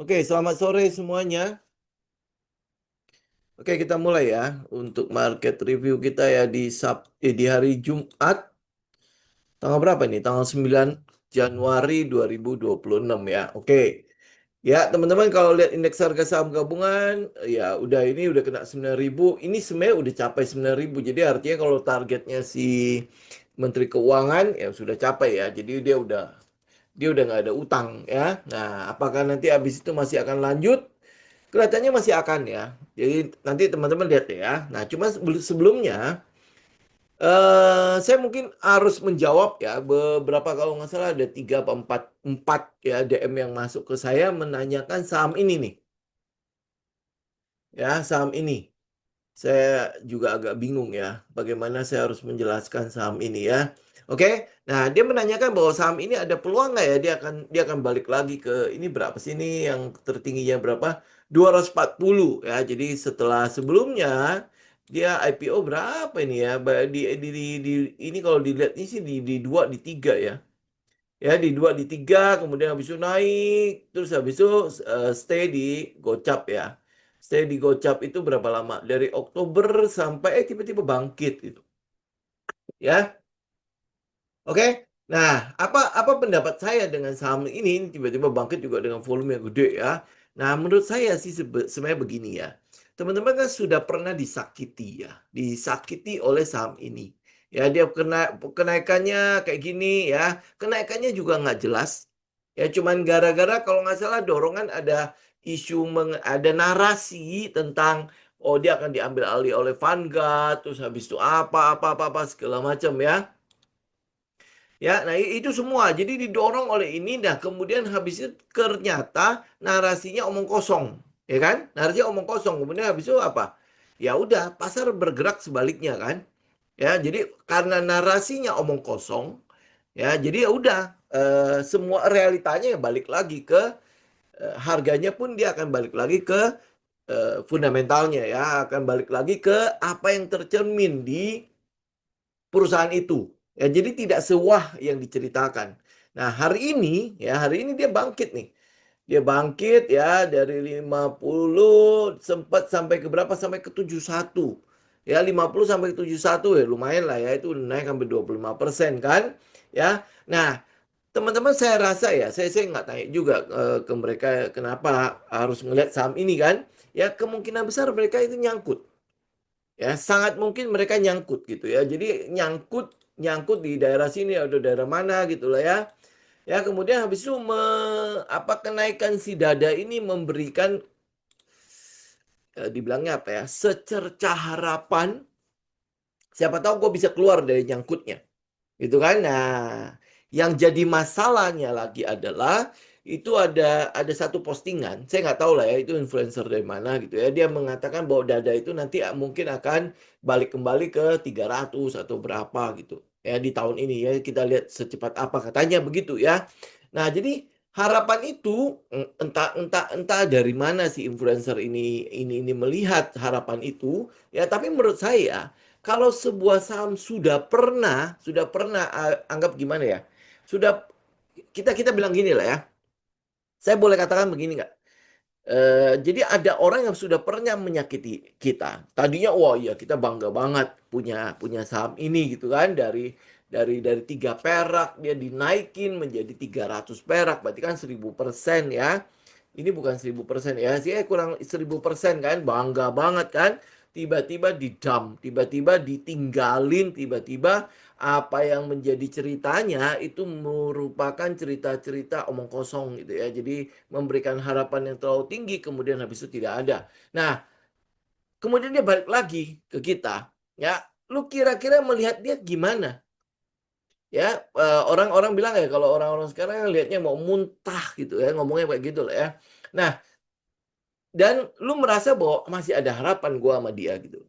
Oke, selamat sore semuanya. Oke, kita mulai ya untuk market review kita ya di hari Jumat. Tanggal berapa nih? Tanggal 9 Januari 2026 ya. Oke. Ya, teman-teman kalau lihat indeks harga saham gabungan ya udah kena 9.000. Ini sebenarnya udah capai 9.000. Jadi artinya kalau targetnya si Menteri Keuangan ya sudah capai ya. Jadi dia udah nggak ada utang ya. Nah, apakah nanti habis itu masih akan lanjut? Kelihatannya masih akan ya. Jadi nanti teman-teman lihat ya. Nah, cuma sebelumnya saya mungkin harus menjawab ya beberapa kalau nggak salah ada 3 atau 4 ya DM yang masuk ke saya menanyakan saham ini nih. Ya, saham ini. Saya juga agak bingung ya, bagaimana saya harus menjelaskan saham ini ya. Oke, nah dia menanyakan bahwa saham ini ada peluang nggak ya dia akan balik lagi ke ini berapa sih ini yang tertingginya berapa? 240 ya. Jadi setelah sebelumnya dia IPO berapa ini ya? Ini kalau dilihat ini sih di 2 di 3 ya. Ya di 2 di 3 kemudian habis itu naik terus habis itu stay di gocap ya. Stay di gocap itu berapa lama? Dari Oktober sampai tiba-tiba bangkit gitu. Ya. Oke. Nah, apa pendapat saya dengan saham ini tiba-tiba bangkit juga dengan volume yang gede ya. Nah, menurut saya sih sebenarnya begini ya. Teman-teman kan sudah pernah disakiti ya, disakiti oleh saham ini. Ya, dia kenaikannya kayak gini ya. Kenaikannya juga nggak jelas. Ya, cuman gara-gara kalau nggak salah dorongan ada ada narasi tentang oh dia akan diambil alih oleh Vanguard, terus habis itu apa segala macam ya. Ya, nah itu semua. Jadi didorong oleh ini. Nah, kemudian habis itu ternyata narasinya omong kosong, ya kan? Narasinya omong kosong. Kemudian habis itu apa? Ya udah, pasar bergerak sebaliknya kan? Ya, jadi karena narasinya omong kosong, ya, jadi ya udah semua realitanya ya balik lagi ke harganya pun dia akan balik lagi ke fundamentalnya ya, akan balik lagi ke apa yang tercermin di perusahaan itu. Ya, jadi tidak sewah yang diceritakan. Nah, hari ini dia bangkit nih. Dia bangkit ya dari 50 sempat sampai ke berapa? Sampai ke 71. Ya, 50 sampai ke 71 ya lumayan lah ya itu naik sampai 25% kan. Ya. Nah, teman-teman saya rasa ya, saya nggak tanya juga ke mereka kenapa harus ngeliat saham ini kan. Ya, kemungkinan besar mereka itu nyangkut. Ya, sangat mungkin mereka nyangkut gitu ya. Jadi nyangkut nyangkut di daerah sini atau daerah mana gitu lah ya. Ya, kemudian habis itu apa kenaikan si dada ini memberikan dibilangnya apa ya? Secerca harapan siapa tahu gue bisa keluar dari nyangkutnya. Gitu kan? Nah, yang jadi masalahnya lagi adalah itu ada satu postingan, saya nggak tahu lah ya itu influencer dari mana gitu ya. Dia mengatakan bahwa dada itu nanti mungkin akan balik kembali ke 300 atau berapa gitu. Ya di tahun ini ya kita lihat secepat apa katanya begitu ya. Nah, jadi harapan itu entah entah entah dari mana si influencer ini melihat harapan itu ya, tapi menurut saya kalau sebuah saham sudah pernah anggap gimana ya? Sudah kita kita bilang gini lah ya. Saya boleh katakan begini nggak? Jadi ada orang yang sudah pernah menyakiti kita. Tadinya wah iya kita bangga banget punya punya saham ini gitu kan dari 3 perak dia dinaikin menjadi 300 perak berarti kan 1000% ya. Ini bukan 1000% ya, sih kurang 1000% kan, bangga banget kan. Tiba-tiba didam, tiba-tiba ditinggalin, tiba-tiba apa yang menjadi ceritanya itu merupakan cerita-cerita omong kosong gitu ya. Jadi memberikan harapan yang terlalu tinggi kemudian habis itu tidak ada. Nah, kemudian dia balik lagi ke kita. Ya, lu kira-kira melihat dia gimana? Ya, orang-orang bilang ya kalau orang-orang sekarang lihatnya mau muntah gitu ya, ngomongnya kayak gitu lah ya. Nah, dan lu merasa bahwa masih ada harapan gua sama dia gitu.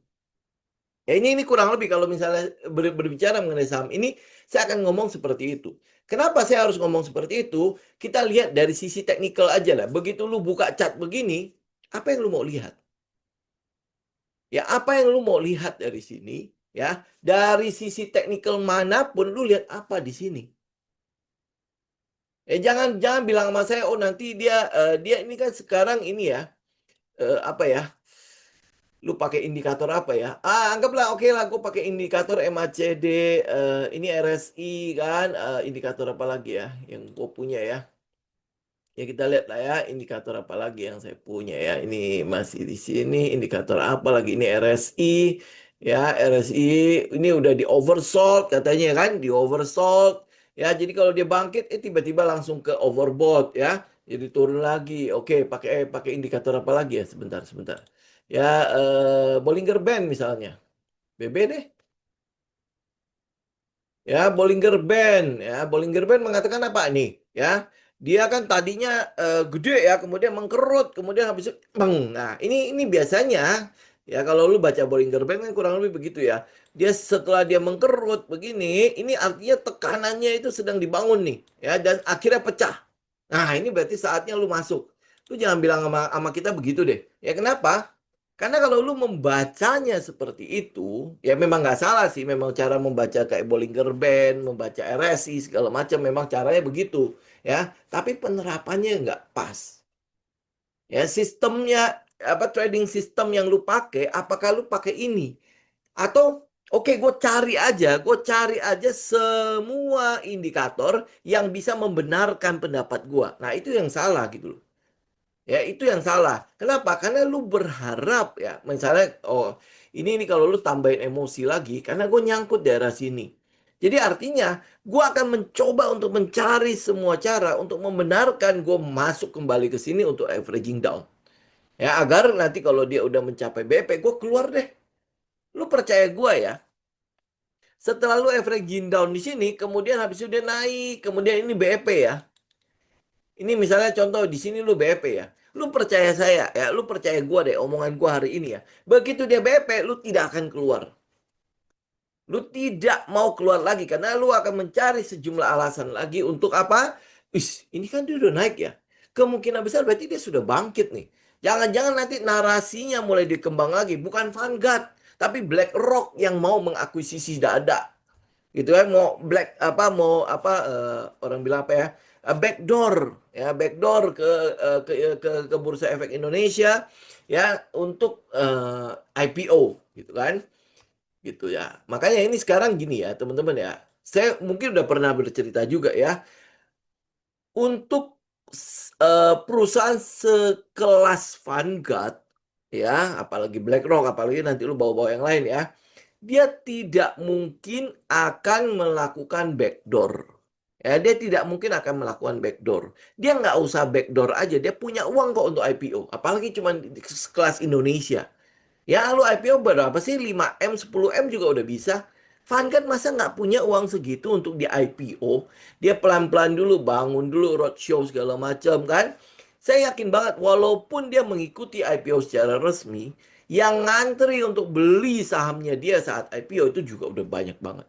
Ya ini kurang lebih kalau misalnya berbicara mengenai saham ini, saya akan ngomong seperti itu. Kenapa saya harus ngomong seperti itu? Kita lihat dari sisi teknikal aja lah. Begitu lu buka chart begini, apa yang lu mau lihat? Ya, apa yang lu mau lihat dari sini? Ya, dari sisi teknikal manapun lu lihat apa di sini? Jangan jangan bilang sama saya, oh nanti dia dia ini kan sekarang ini ya, apa ya? Lu pakai indikator apa ya? Anggaplah oke lah, gue pakai indikator MACD, ini RSI kan, indikator apa lagi ya yang gue punya ya? Ya kita lihat lah ya indikator apa lagi yang saya punya ya. Ini masih di sini indikator apa lagi ini RSI ya RSI ini udah di oversold katanya kan di oversold ya. Jadi kalau dia bangkit tiba-tiba langsung ke overbought ya. Jadi turun lagi. Oke pakai indikator apa lagi ya sebentar. Ya Bollinger Band misalnya. BB deh. Ya, Bollinger Band mengatakan apa nih? Ya, dia kan tadinya gede ya, kemudian mengkerut, kemudian habis itu bang. Nah, ini biasanya ya kalau lu baca Bollinger Band kan kurang lebih begitu ya. Dia setelah dia mengkerut begini, ini artinya tekanannya itu sedang dibangun nih, ya dan akhirnya pecah. Nah, ini berarti saatnya lu masuk. Lu jangan bilang sama kita begitu deh. Ya kenapa? Karena kalau lu membacanya seperti itu, ya memang nggak salah sih. Memang cara membaca kayak Bollinger Band, membaca RSI, segala macam, memang caranya begitu. Ya, tapi penerapannya nggak pas. Ya, sistemnya, apa trading sistem yang lu pakai, apakah lu pakai ini? Atau, oke, gue cari aja semua indikator yang bisa membenarkan pendapat gue. Nah, itu yang salah gitu loh. Ya, itu yang salah. Kenapa? Karena lu berharap ya, misalnya, oh ini nih kalau lu tambahin emosi lagi, karena gue nyangkut daerah sini. Jadi artinya, gue akan mencoba untuk mencari semua cara untuk membenarkan gue masuk kembali ke sini untuk averaging down. Ya, agar nanti kalau dia udah mencapai BP, gue keluar deh. Lu percaya gue ya, setelah lu averaging down di sini, kemudian habis itu dia naik, kemudian ini BP ya. Ini misalnya contoh di sini lu BP ya. Lu percaya saya ya, lu percaya gua deh omongan gua hari ini ya. Begitu dia BP, lu tidak akan keluar. Lu tidak mau keluar lagi karena lu akan mencari sejumlah alasan lagi untuk apa? Wis, ini kan dia udah naik ya. Kemungkinan besar berarti dia sudah bangkit nih. Jangan-jangan nanti narasinya mulai dikembang lagi, bukan Vanguard, tapi BlackRock yang mau mengakuisisi Dada gitu kan orang bilang apa ya backdoor ya backdoor ke Bursa Efek Indonesia ya untuk IPO gitu kan gitu ya makanya ini sekarang gini ya teman-teman ya saya mungkin udah pernah bercerita juga ya untuk perusahaan sekelas Vanguard ya apalagi BlackRock apalagi nanti lu bawa-bawa yang lain ya dia tidak mungkin akan melakukan backdoor. Ya, dia tidak mungkin akan melakukan backdoor. Dia nggak usah backdoor aja, dia punya uang kok untuk IPO. Apalagi cuma kelas Indonesia. Ya, lu IPO berapa sih? 5M, 10M juga udah bisa. Vanguard masa nggak punya uang segitu untuk di IPO? Dia pelan-pelan dulu, bangun dulu roadshow segala macam kan? Saya yakin banget, walaupun dia mengikuti IPO secara resmi, yang ngantri untuk beli sahamnya dia saat IPO itu juga udah banyak banget.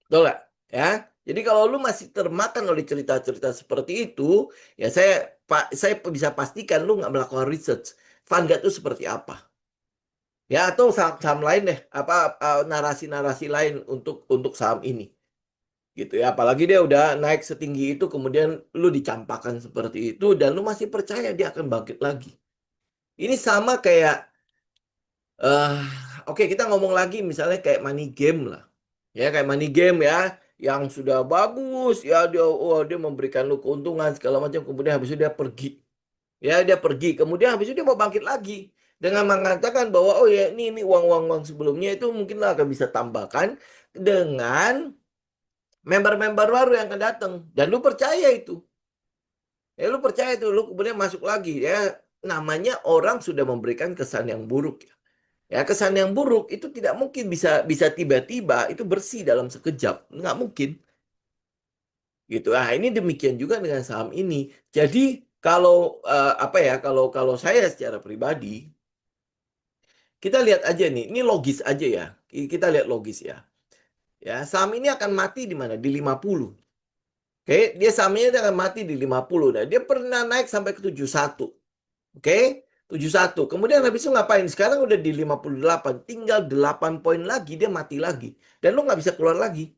Betul nggak? Ya. Jadi kalau lu masih termakan oleh cerita-cerita seperti itu, ya saya bisa pastikan lu nggak melakukan research. Vanguard itu seperti apa? Ya atau saham-saham lain deh, apa narasi-narasi lain untuk saham ini. Gitu ya. Apalagi dia udah naik setinggi itu, kemudian lu dicampakkan seperti itu dan lu masih percaya dia akan bangkit lagi. Ini sama kayak eh oke kita ngomong lagi misalnya kayak money game lah. Ya kayak money game ya yang sudah bagus ya dia memberikan lu keuntungan segala macam kemudian habis itu dia pergi. Ya dia pergi kemudian habis itu dia mau bangkit lagi dengan mengatakan bahwa oh ya ini uang-uang sebelumnya itu mungkin lah akan bisa tambahkan dengan member-member baru yang akan datang dan lu percaya itu. Ya lu percaya itu lu kemudian masuk lagi ya namanya orang sudah memberikan kesan yang buruk. Ya, kesan yang buruk itu tidak mungkin bisa bisa tiba-tiba itu bersih dalam sekejap. Nggak mungkin. Gitu. Ah, ini demikian juga dengan saham ini. Jadi kalau apa ya, kalau kalau saya secara pribadi, kita lihat aja nih, ini logis aja ya. Kita lihat logis ya. Ya, saham ini akan mati di mana? Di 50. Oke, dia sahamnya akan mati di 50. Nah, dia pernah naik sampai ke 71. Oke, 71. Kemudian habis itu ngapain? Sekarang udah di 58. Tinggal 8 poin lagi, dia mati lagi. Dan lu nggak bisa keluar lagi.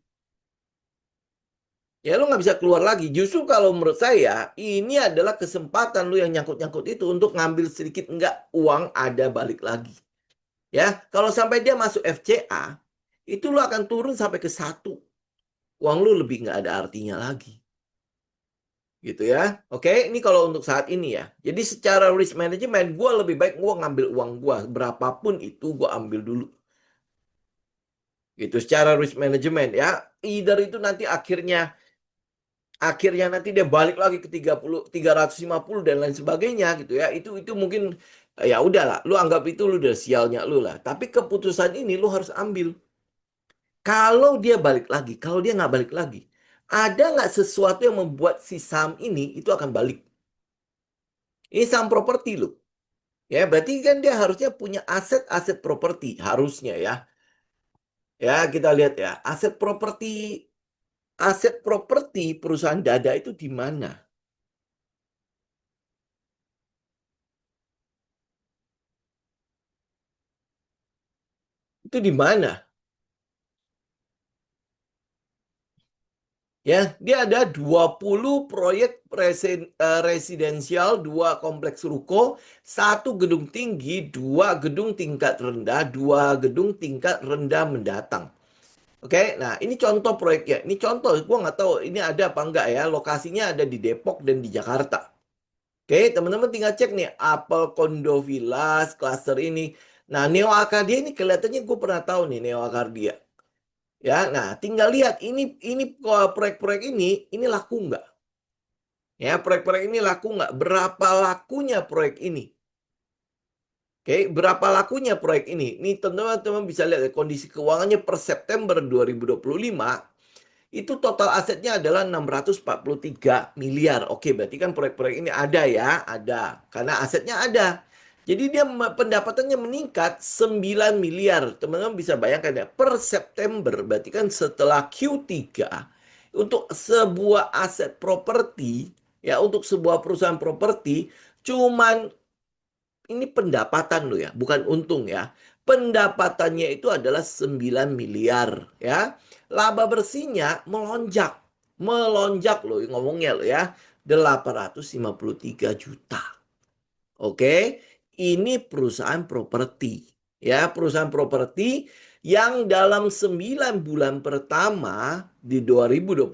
Ya lu nggak bisa keluar lagi. Justru kalau menurut saya ini adalah kesempatan lu yang nyangkut-nyangkut itu untuk ngambil sedikit enggak uang ada balik lagi. Ya, kalau sampai dia masuk FCA, itu lu akan turun sampai ke 1. Uang lu lebih nggak ada artinya lagi. Gitu ya. Oke, ini kalau untuk saat ini ya. Jadi secara risk management, gue lebih baik gue ngambil uang gue. Berapapun itu gue ambil dulu. Gitu, secara risk management ya. Either itu nanti akhirnya nanti dia balik lagi ke 30, 350 dan lain sebagainya gitu ya. Itu mungkin ya udahlah, lu anggap itu lu udah sialnya lu lah. Tapi keputusan ini lu harus ambil. Kalau dia balik lagi, kalau dia nggak balik lagi, ada nggak sesuatu yang membuat si saham ini itu akan balik? Ini saham properti loh. Ya, berarti kan dia harusnya punya aset-aset properti, harusnya ya. Ya, kita lihat ya, aset properti perusahaan dada itu di mana? Itu di mana? Ya, dia ada 20 proyek residensial, 2 kompleks ruko, 1 gedung tinggi, 2 gedung tingkat rendah, 2 gedung tingkat rendah mendatang. Oke, nah ini contoh proyeknya. Ini contoh, gua nggak tahu ini ada apa enggak ya. Lokasinya ada di Depok dan di Jakarta. Oke, teman-teman tinggal cek nih, Apple Condo Villas, cluster ini. Nah, Neo Arcadia ini kelihatannya gue pernah tahu nih Neo Arcadia. Ya, nah tinggal lihat ini proyek-proyek ini laku nggak? Ya, proyek-proyek ini laku nggak? Berapa lakunya proyek ini? Oke, berapa lakunya proyek ini? Ini teman-teman bisa lihat ya, kondisi keuangannya per September 2025 itu total asetnya adalah 643 miliar. Oke, berarti kan proyek-proyek ini ada ya, ada. Karena asetnya ada. Jadi dia pendapatannya meningkat 9 miliar. Teman-teman bisa bayangkan ya, per September berarti kan setelah Q3 untuk sebuah aset properti ya untuk sebuah perusahaan properti cuman ini pendapatan lo ya, bukan untung ya. Pendapatannya itu adalah 9 miliar ya. Laba bersihnya melonjak. Melonjak loh ngomongnya lo ya. 853 juta. Oke, ini perusahaan properti. Ya, perusahaan properti yang dalam 9 bulan pertama di 2025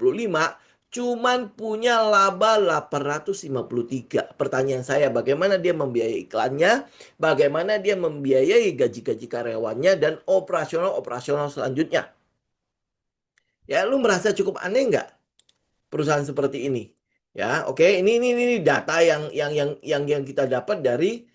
cuman punya laba 853. Pertanyaan saya, bagaimana dia membiayai iklannya? Bagaimana dia membiayai gaji-gaji karyawannya dan operasional-operasional selanjutnya? Ya, lu merasa cukup aneh nggak? Perusahaan seperti ini. Ya, oke, ini data yang kita dapat dari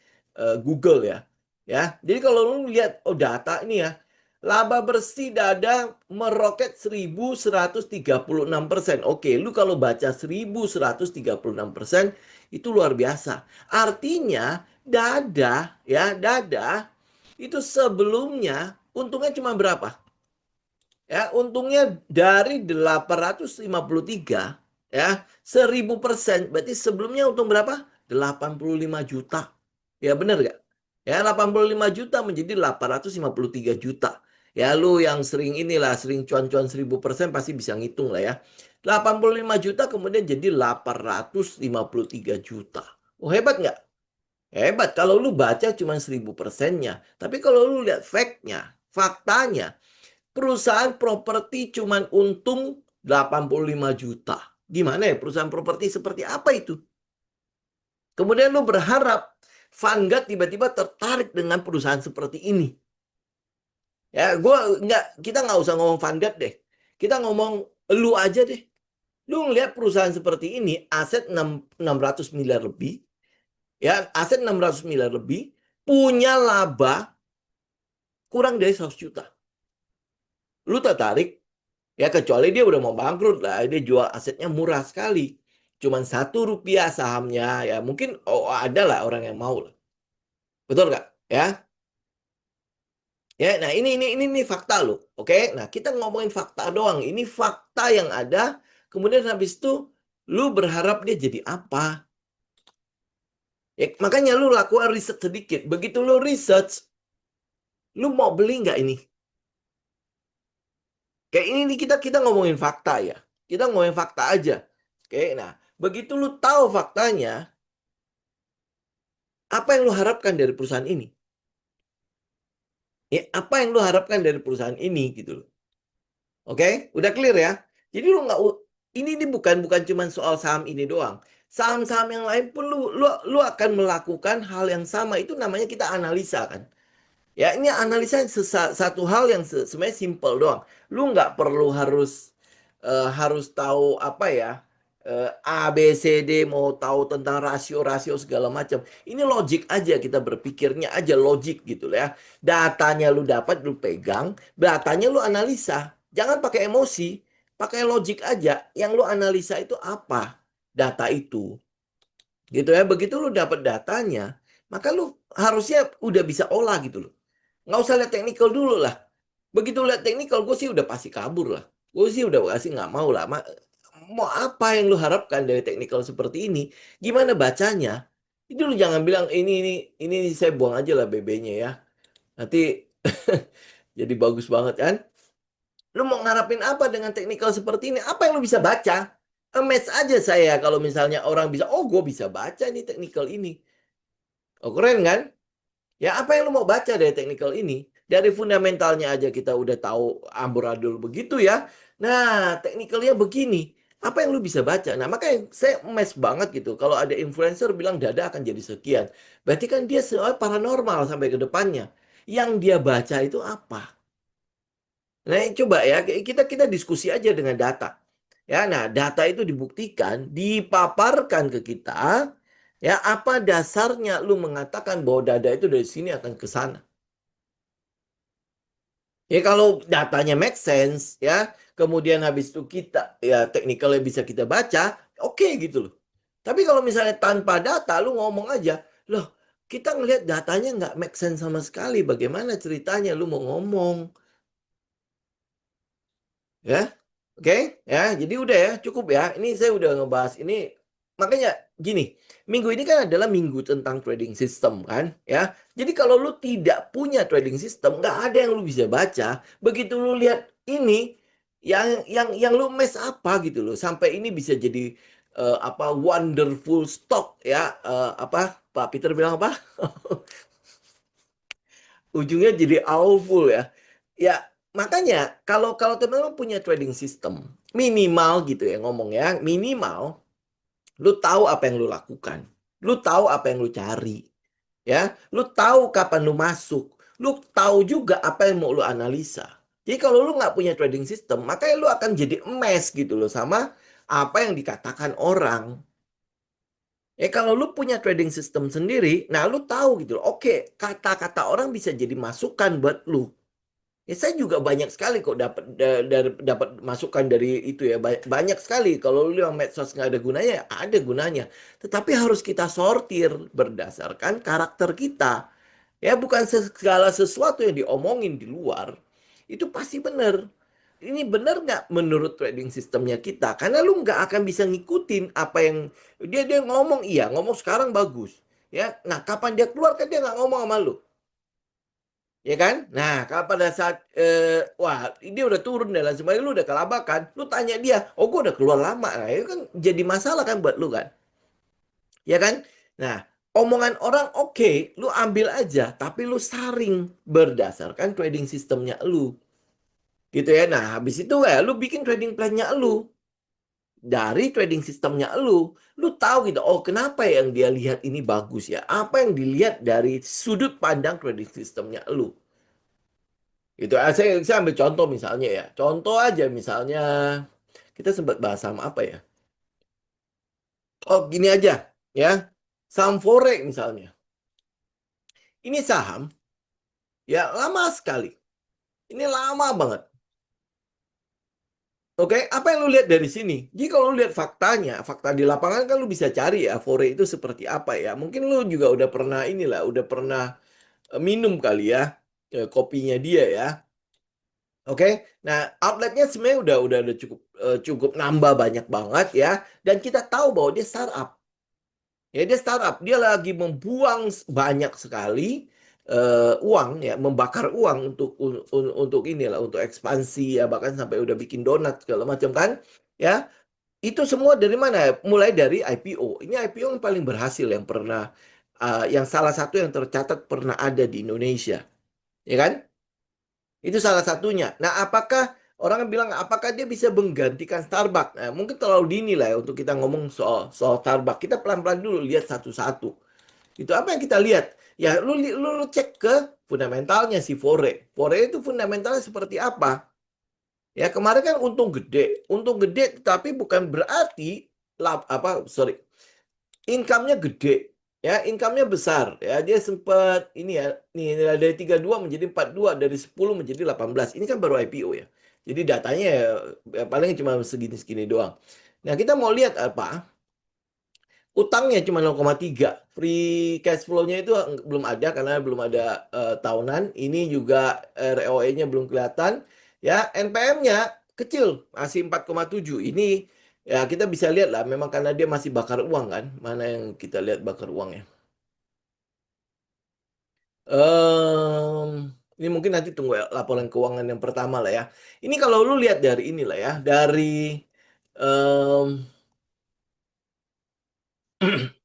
Google ya. Ya, jadi kalau lu lihat data ini ya, laba bersih dada meroket 1136%. Oke, lu kalau baca 1136% itu luar biasa. Artinya dada itu sebelumnya untungnya cuma berapa? Ya, untungnya dari 853 ya 1000%. Berarti sebelumnya untung berapa? 85 juta. Ya benar gak? Ya 85 juta menjadi 853 juta. Ya lu yang sering inilah sering cuan-cuan 1000% pasti bisa ngitung lah ya. 85 juta kemudian jadi 853 juta. Oh hebat nggak? Hebat kalau lu baca cuma 1000%-nya. Tapi kalau lu lihat faktanya perusahaan properti cuman untung 85 juta. Gimana ya perusahaan properti seperti apa itu? Kemudian lu berharap Vanguard tiba-tiba tertarik dengan perusahaan seperti ini. Ya, kita nggak usah ngomong Vanguard deh. Kita ngomong lu aja deh. Lu ngelihat perusahaan seperti ini, aset 600 miliar lebih, ya, aset 600 miliar lebih, punya laba kurang dari 100 juta. Lu tertarik? Ya kecuali dia udah mau bangkrut lah, dia jual asetnya murah sekali. Cuman Rp1 sahamnya, ya mungkin ada lah orang yang mau lah. Betul nggak? Ya, ya. Nah ini fakta loh. Oke, nah kita ngomongin fakta doang. Ini fakta yang ada. Kemudian habis itu lu berharap dia jadi apa? Ya, makanya lu lakukan riset sedikit. Begitu lu research, lu mau beli nggak ini? Kayak ini kita ngomongin fakta ya. Kita ngomongin fakta aja. Oke, nah begitu lu tahu faktanya, apa yang lu harapkan dari perusahaan ini? Ya, apa yang lu harapkan dari perusahaan ini gitu loh. Oke, udah clear ya. Jadi lu nggak ini bukan cuma soal saham ini doang. Saham-saham yang lain pun lu akan melakukan hal yang sama. Itu namanya kita analisa kan. Ya, ini analisa satu hal yang sebenarnya simple doang. Lu nggak perlu harus tahu apa ya, A, B, C, D, mau tahu tentang rasio-rasio segala macam. Ini logik aja, kita berpikirnya aja logik gitu ya. Datanya lu dapat, lu pegang, datanya lu analisa. Jangan pakai emosi, pakai logik aja. Yang lu analisa itu apa? Data itu. Gitu ya, begitu lu dapat datanya, maka lu harusnya udah bisa olah gitu loh. Nggak usah lihat technical dulu lah. Begitu lihat technical, gue sih udah pasti kabur lah. Gue sih udah pasti nggak mau lah. Mau apa yang lu harapkan dari technical seperti ini? Gimana bacanya? Itu lu jangan bilang ini saya buang aja lah BB-nya ya. Nanti jadi bagus banget kan? Lu mau ngarapin apa dengan technical seperti ini? Apa yang lu bisa baca? Amazed aja saya kalau misalnya orang bisa, oh gue bisa baca nih technical ini. Oh keren kan? Ya, apa yang lu mau baca dari technical ini? Dari fundamentalnya aja kita udah tahu amburadul begitu ya. Nah, technicalnya begini. Apa yang lu bisa baca? Nah, makanya saya emes banget gitu. Kalau ada influencer bilang dada akan jadi sekian. Berarti kan dia soal paranormal sampai ke depannya. Yang dia baca itu apa? Nah, coba ya, kita kita diskusi aja dengan data. Ya, nah data itu dibuktikan, dipaparkan ke kita. Ya, apa dasarnya lu mengatakan bahwa dada itu dari sini akan ke sana? Ya kalau datanya make sense ya, kemudian habis itu kita ya technicalnya bisa kita baca, oke gitu loh. Tapi kalau misalnya tanpa data lu ngomong aja, loh kita ngelihat datanya nggak make sense sama sekali. Bagaimana ceritanya lu mau ngomong? Ya, oke, ya. Jadi udah ya, cukup ya. Ini saya udah ngebahas ini. Makanya gini, minggu ini kan adalah minggu tentang trading system kan, ya. Jadi kalau lu tidak punya trading system, nggak ada yang lu bisa baca. Begitu lu lihat ini, yang lu mes apa gitu loh. Sampai ini bisa jadi apa wonderful stock ya, apa Pak Peter bilang apa? Ujungnya jadi awful ya. Ya, makanya kalau kalau teman-teman punya trading system, minimal gitu ya ngomong ya, minimal lu tahu apa yang lu lakukan. Lu tahu apa yang lu cari. Ya, lu tahu kapan lu masuk. Lu tahu juga apa yang mau lu analisa. Jadi kalau lu nggak punya trading system, makanya lu akan jadi emes gitu loh sama apa yang dikatakan orang. Kalau lu punya trading system sendiri, nah lu tahu gitu loh. Oke, kata-kata orang bisa jadi masukan buat lu. Ya, saya juga banyak sekali kok dapat masukan dari itu ya. Banyak sekali. Kalau lu yang medsos nggak ada gunanya, ya ada gunanya. Tetapi harus kita sortir berdasarkan karakter kita. Ya, bukan segala sesuatu yang diomongin di luar itu pasti benar. Ini benar nggak menurut trading sistemnya kita? Karena lu nggak akan bisa ngikutin apa yang dia ngomong. Iya, ngomong sekarang bagus. Ya, nah kapan dia keluar kan dia nggak ngomong sama lu. Ya kan? Nah, kalau pada saat wah, dia udah turun dan lain sebagainya, lu udah kelabakan, lu tanya dia, oh gue udah keluar lama, nah itu kan jadi masalah kan buat lu kan, ya kan? Nah, omongan orang oke, lu ambil aja, tapi lu saring berdasarkan trading sistemnya lu, gitu ya. Nah, habis itu ya, lu bikin trading plan-nya lu dari trading sistemnya lu tahu gitu, oh kenapa yang dia lihat ini bagus ya? Apa yang dilihat dari sudut pandang trading sistemnya lu? Gitu. Saya ambil contoh misalnya ya. Contoh aja misalnya kita sempat bahas sama apa ya? Oh, gini aja ya. Saham forex misalnya. Ini saham ya lama sekali. Ini lama banget. Oke, apa yang lu lihat dari sini? Jadi kalau lu lihat faktanya, fakta di lapangan kan lu bisa cari ya forex itu seperti apa ya. Mungkin lu juga udah pernah inilah, udah pernah minum kali ya kopinya dia ya. Oke, nah outletnya sebenarnya udah cukup nambah banyak banget ya, dan kita tahu bahwa dia startup. Ya dia startup, dia lagi membuang banyak sekali uang ya, membakar uang untuk inilah, untuk ekspansi ya, bahkan sampai udah bikin donat segala macam kan ya. Itu semua dari mana? Mulai dari IPO. Ini IPO yang paling berhasil yang pernah, yang salah satu yang tercatat pernah ada di Indonesia, ya kan? Itu salah satunya. Nah, apakah orang bilang apakah dia bisa menggantikan Starbucks? Nah, mungkin terlalu dini lah ya untuk kita ngomong soal soal Starbucks. Kita pelan-pelan dulu lihat satu-satu. Itu apa yang kita lihat? Ya, lu cek ke fundamentalnya si Fore. Fore itu fundamentalnya seperti apa? Ya, kemarin kan untung gede, tapi bukan berarti income-nya gede. Ya, income-nya besar. Ya, dia sempat ini ya, nih dari 32 menjadi 42, dari 10 menjadi 18. Ini kan baru IPO ya. Jadi datanya ya paling cuma segini-segini doang. Nah, kita mau lihat apa? Utangnya cuma 0,3. Free cash flow-nya itu belum ada karena belum ada tahunan. Ini juga ROE-nya belum kelihatan. Ya, NPM-nya kecil, masih 4,7. Ini ya kita bisa lihat lah, memang karena dia masih bakar uang kan. Mana yang kita lihat bakar uangnya? Em, ini mungkin nanti tunggu ya, laporan keuangan yang pertama lah ya. Ini kalau lu lihat dari inilah ya, dari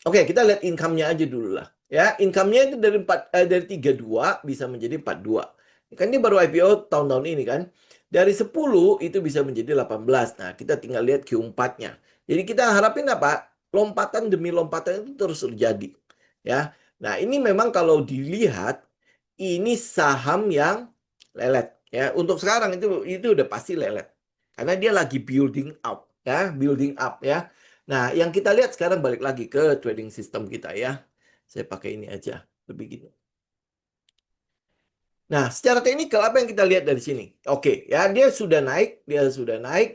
oke, kita lihat income-nya aja dulu lah. Ya, income-nya itu dari 32 bisa menjadi 42. Kan dia baru IPO tahun-tahun ini kan. Dari 10 itu bisa menjadi 18. Nah, kita tinggal lihat Q4-nya. Jadi kita harapin apa? Lompatan demi lompatan itu terus terjadi. Ya. Nah, ini memang kalau dilihat ini saham yang lelet ya. Untuk sekarang itu udah pasti lelet. Karena dia lagi building up ya, building up ya. Nah, yang kita lihat sekarang balik lagi ke trading system kita ya. Saya pakai ini aja, lebih gitu. Nah, secara teknikal apa yang kita lihat dari sini? Oke, ya dia sudah naik,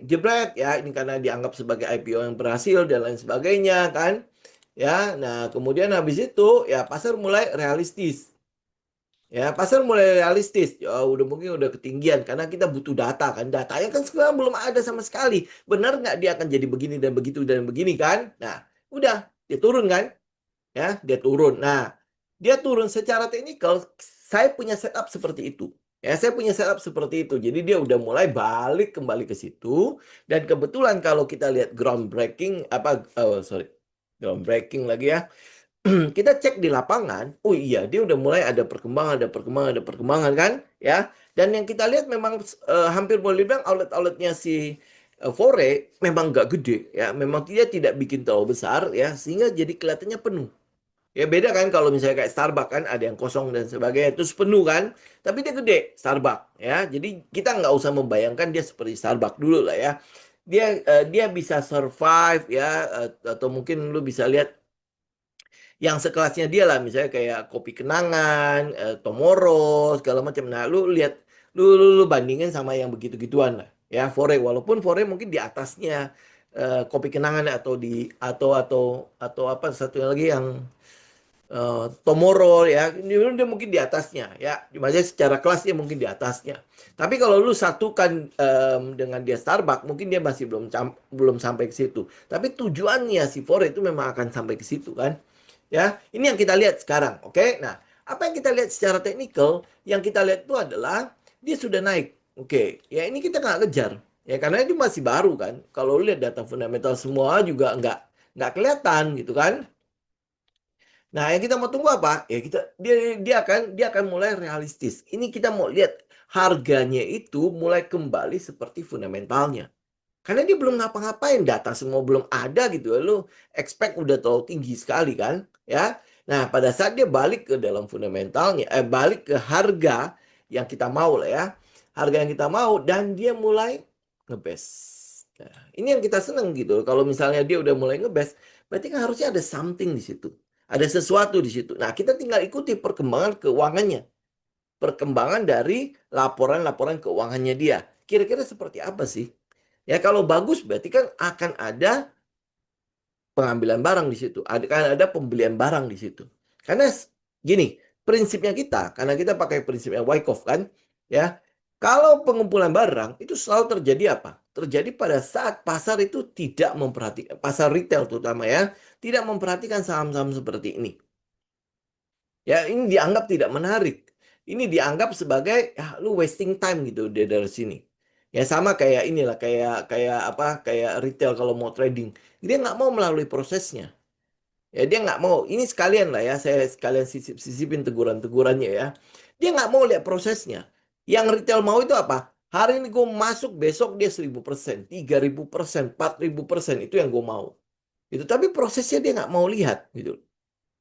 jebret ya. Ini karena dianggap sebagai IPO yang berhasil dan lain sebagainya kan. Ya, nah kemudian habis itu ya pasar mulai realistis. Ya, pasar mulai realistis. Ya, udah mungkin udah ketinggian karena kita butuh data kan. Datanya kan sekarang belum ada sama sekali. Benar nggak dia akan jadi begini dan begitu dan begini kan? Nah, udah dia turun kan? Ya, dia turun. Nah, dia turun secara teknikal. Saya punya setup seperti itu. Ya, saya punya setup seperti itu. Jadi dia udah mulai balik kembali ke situ. Dan kebetulan kalau kita lihat groundbreaking groundbreaking lagi ya, kita cek di lapangan, oh iya dia udah mulai ada perkembangan kan, ya. Dan yang kita lihat memang hampir boleh dibilang outletnya si Fore memang nggak gede, ya. Memang dia tidak bikin terlalu besar, ya, sehingga jadi kelihatannya penuh. Ya beda kan kalau misalnya kayak Starbucks kan ada yang kosong dan sebagainya, terus penuh kan, tapi dia gede Starbucks, ya. Jadi kita nggak usah membayangkan dia seperti Starbucks dulu lah ya. Dia bisa survive ya, atau mungkin lu bisa lihat yang sekelasnya dia lah, misalnya kayak Kopi Kenangan, Tomoro segala macam. Nah, lu lihat, lu bandingin sama yang begitu-gituan lah ya. Fore, walaupun Fore mungkin di atasnya Kopi Kenangan, atau apa satu lagi yang Tomoro ya, dia mungkin di atasnya ya. Maksudnya secara kelas dia mungkin di atasnya. Tapi kalau lu satukan dengan dia Starbucks, mungkin dia masih belum sampai ke situ. Tapi tujuannya si Fore itu memang akan sampai ke situ kan. Ya, ini yang kita lihat sekarang, oke? Nah, apa yang kita lihat secara teknikal, yang kita lihat itu adalah dia sudah naik, oke? Ya, ini kita nggak kejar, ya karena ini masih baru kan. Kalau lihat data fundamental semua juga nggak kelihatan gitu kan. Nah, yang kita mau tunggu apa? Ya dia akan mulai realistis. Ini kita mau lihat harganya itu mulai kembali seperti fundamentalnya. Karena dia belum ngapa-ngapain, data semua belum ada gitu. Lu expect udah terlalu tinggi sekali kan, ya. Nah, pada saat dia balik ke dalam fundamentalnya, balik ke harga yang kita mau lah ya. Harga yang kita mau dan dia mulai ngebest. Nah, ini yang kita seneng gitu. Kalau misalnya dia udah mulai ngebest, berarti kan harusnya ada something di situ. Ada sesuatu di situ. Nah, kita tinggal ikuti perkembangan keuangannya. Perkembangan dari laporan-laporan keuangannya dia. Kira-kira seperti apa sih? Ya kalau bagus berarti kan akan ada pengambilan barang di situ. Ada pembelian barang di situ. Karena gini, prinsipnya kita, karena kita pakai prinsipnya Wyckoff kan, ya. Kalau pengumpulan barang itu selalu terjadi apa? Terjadi pada saat pasar itu tidak memperhatikan, pasar retail terutama ya, tidak memperhatikan saham-saham seperti ini. Ya, ini dianggap tidak menarik. Ini dianggap sebagai ya lu wasting time gitu dari sini. Ya sama kayak inilah kayak apa kayak retail kalau mau trading. Dia nggak mau melalui prosesnya. Ya dia nggak mau. Ini sekalian lah ya, saya sekalian sisipin teguran-tegurannya ya. Dia nggak mau lihat prosesnya. Yang retail mau itu apa? Hari ini gue masuk, besok dia 1000%, 3000%, 4000%. Itu yang gue mau. Itu tapi prosesnya dia nggak mau lihat gitu.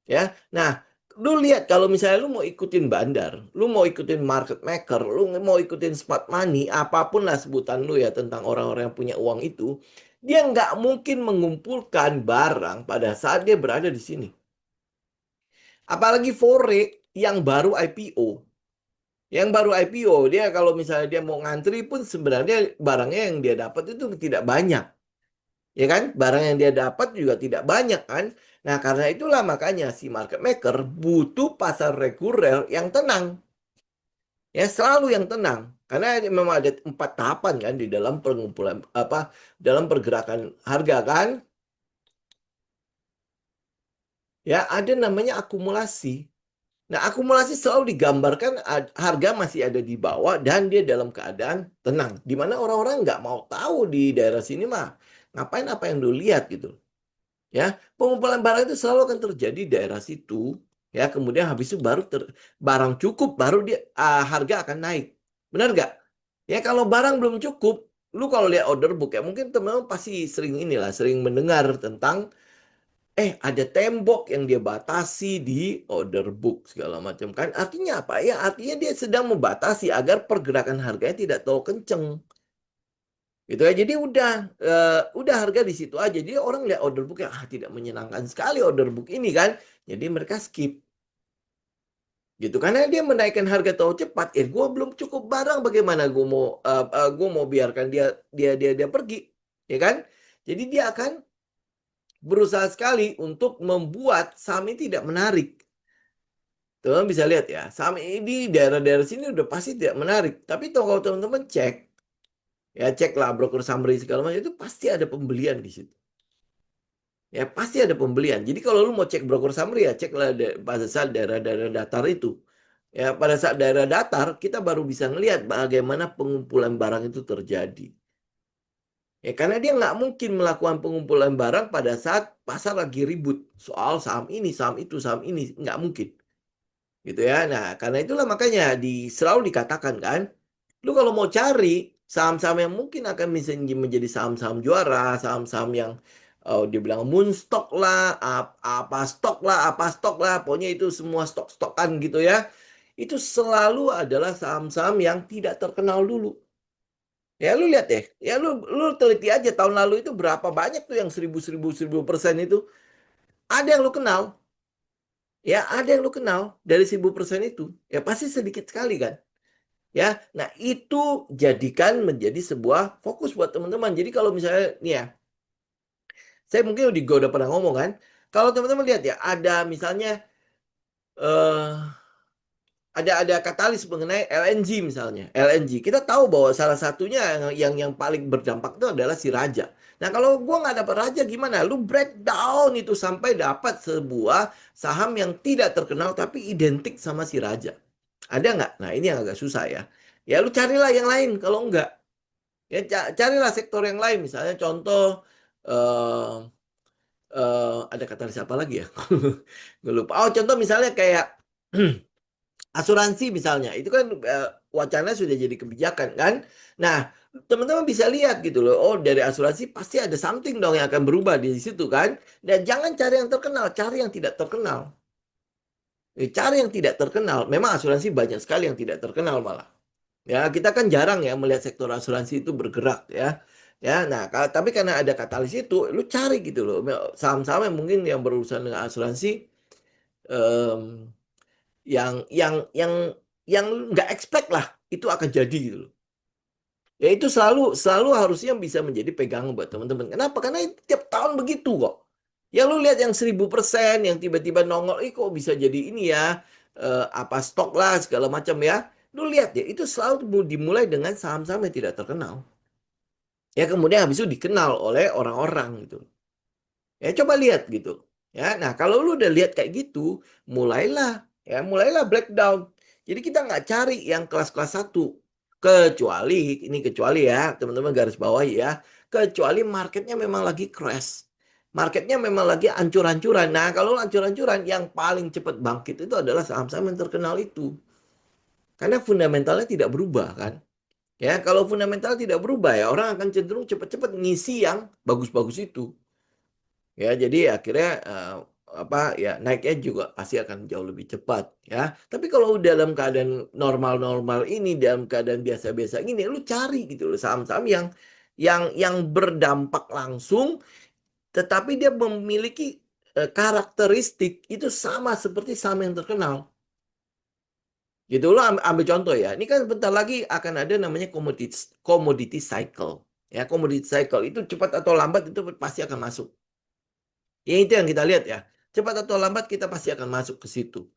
Ya, nah lu lihat kalau misalnya lu mau ikutin bandar, lu mau ikutin market maker, lu mau ikutin smart money, apapun lah sebutan lu ya tentang orang-orang yang punya uang itu, dia nggak mungkin mengumpulkan barang pada saat dia berada di sini. Apalagi Fore yang baru IPO. Yang baru IPO, dia kalau misalnya dia mau ngantri pun sebenarnya barangnya yang dia dapat itu tidak banyak. Ya kan? Barang yang dia dapat juga tidak banyak kan? Nah, karena itulah makanya si market maker butuh pasar reguler yang tenang. Ya, selalu yang tenang. Karena memang ada 4 tahapan kan di dalam pengumpulan apa dalam pergerakan harga kan? Ya, ada namanya akumulasi. Nah, akumulasi selalu digambarkan harga masih ada di bawah dan dia dalam keadaan tenang. Di mana orang-orang nggak mau tahu di daerah sini mah. Ngapain apa yang lu lihat gitu. Ya, pengumpulan barang itu selalu akan terjadi di daerah situ. Ya, kemudian habis itu barang cukup baru dia harga akan naik. Benar nggak? Ya, kalau barang belum cukup, lu kalau lihat order book ya mungkin teman-teman pasti sering inilah, sering mendengar tentang ada tembok yang dia batasi di order book segala macam kan. Artinya apa? Ya, artinya dia sedang membatasi agar pergerakan harganya tidak terlalu kenceng. Gitu ya. Jadi udah harga di situ aja. Jadi orang lihat order book yang tidak menyenangkan sekali order book ini kan. Jadi mereka skip. Gitu karena dia menaikkan harga terlalu cepat. Gue belum cukup barang bagaimana gue mau biarkan dia pergi, ya kan? Jadi dia akan berusaha sekali untuk membuat saham ini tidak menarik. Teman-teman bisa lihat ya, saham ini di daerah-daerah sini udah pasti tidak menarik. Tapi kalau teman-teman cek, ya ceklah broker summary segala macam itu pasti ada pembelian di situ. Ya pasti ada pembelian. Jadi kalau lu mau cek broker summary ya ceklah pada saat daerah-daerah datar itu. Ya pada saat daerah datar kita baru bisa ngelihat bagaimana pengumpulan barang itu terjadi. Ya karena dia nggak mungkin melakukan pengumpulan barang pada saat pasar lagi ribut soal saham ini nggak mungkin. Gitu ya. Nah karena itulah makanya selalu dikatakan kan, lu kalau mau cari saham-saham yang mungkin akan bisa menjadi saham-saham juara, saham-saham yang dibilang moon stock lah, apa stok lah, pokoknya itu semua stok-stokan gitu ya. Itu selalu adalah saham-saham yang tidak terkenal dulu. Ya lu lihat deh, ya lu teliti aja tahun lalu itu berapa banyak tuh yang 1000% itu. Ada yang lu kenal, ya ada yang lu kenal dari 1000% itu. Ya pasti sedikit sekali kan. Ya, nah itu jadikan menjadi sebuah fokus buat teman-teman. Jadi kalau misalnya nih ya, saya mungkin udah pernah ngomong kan, kalau teman-teman lihat ya, ada misalnya eh ada katalis mengenai LNG misalnya, LNG. Kita tahu bahwa salah satunya yang paling berdampak itu adalah si Raja. Nah kalau gua nggak dapat Raja gimana? Lu breakdown itu sampai dapat sebuah saham yang tidak terkenal tapi identik sama si Raja. Ada nggak? Nah ini yang agak susah ya. Ya lu carilah yang lain kalau enggak. Ya carilah sektor yang lain, misalnya contoh eh ada kata siapa lagi ya? Gue lupa. Oh, contoh misalnya kayak asuransi misalnya. Itu kan wacana sudah jadi kebijakan kan. Nah, teman-teman bisa lihat gitu loh. Oh, dari asuransi pasti ada something dong yang akan berubah di situ kan. Dan jangan cari yang terkenal, cari yang tidak terkenal. Cari yang tidak terkenal. Memang asuransi banyak sekali yang tidak terkenal malah. Ya, kita kan jarang ya melihat sektor asuransi itu bergerak ya. Ya, nah, tapi karena ada katalis itu, lu cari gitu loh. Saham-saham yang mungkin yang berurusan dengan asuransi em, yang nggak expect lah itu akan jadi gitu loh. Ya itu selalu selalu harusnya bisa menjadi pegangan buat teman-teman. Kenapa? Karena tiap tahun begitu kok. Ya lu lihat yang 1000% yang tiba-tiba nongol, kok bisa jadi ini ya, apa stok lah segala macam ya. Lu lihat ya, itu selalu dimulai dengan saham-saham yang tidak terkenal. Ya kemudian habis itu dikenal oleh orang-orang gitu. Ya coba lihat gitu. Ya, nah kalau lu udah lihat kayak gitu, mulailah Ya, mulailah breakdown. Jadi kita nggak cari yang kelas-kelas satu. Kecuali ya, teman-teman garis bawahi ya. Kecuali marketnya memang lagi crash. Marketnya memang lagi ancur-ancuran. Nah, kalau ancur-ancuran, yang paling cepat bangkit itu adalah saham-saham yang terkenal itu. Karena fundamentalnya tidak berubah kan. Ya, kalau fundamental tidak berubah ya orang akan cenderung cepat-cepat ngisi yang bagus-bagus itu. Ya, jadi akhirnya apa ya naiknya juga pasti akan jauh lebih cepat ya. Tapi kalau dalam keadaan normal-normal ini, dalam keadaan biasa-biasa gini, lu cari gitu loh saham-saham yang berdampak langsung, tetapi dia memiliki karakteristik itu sama seperti saham yang terkenal. Gitu lo ambil contoh ya. Ini kan bentar lagi akan ada namanya commodity cycle. Ya, commodity cycle itu cepat atau lambat itu pasti akan masuk. Ya itu yang kita lihat ya. Cepat atau lambat kita pasti akan masuk ke situ.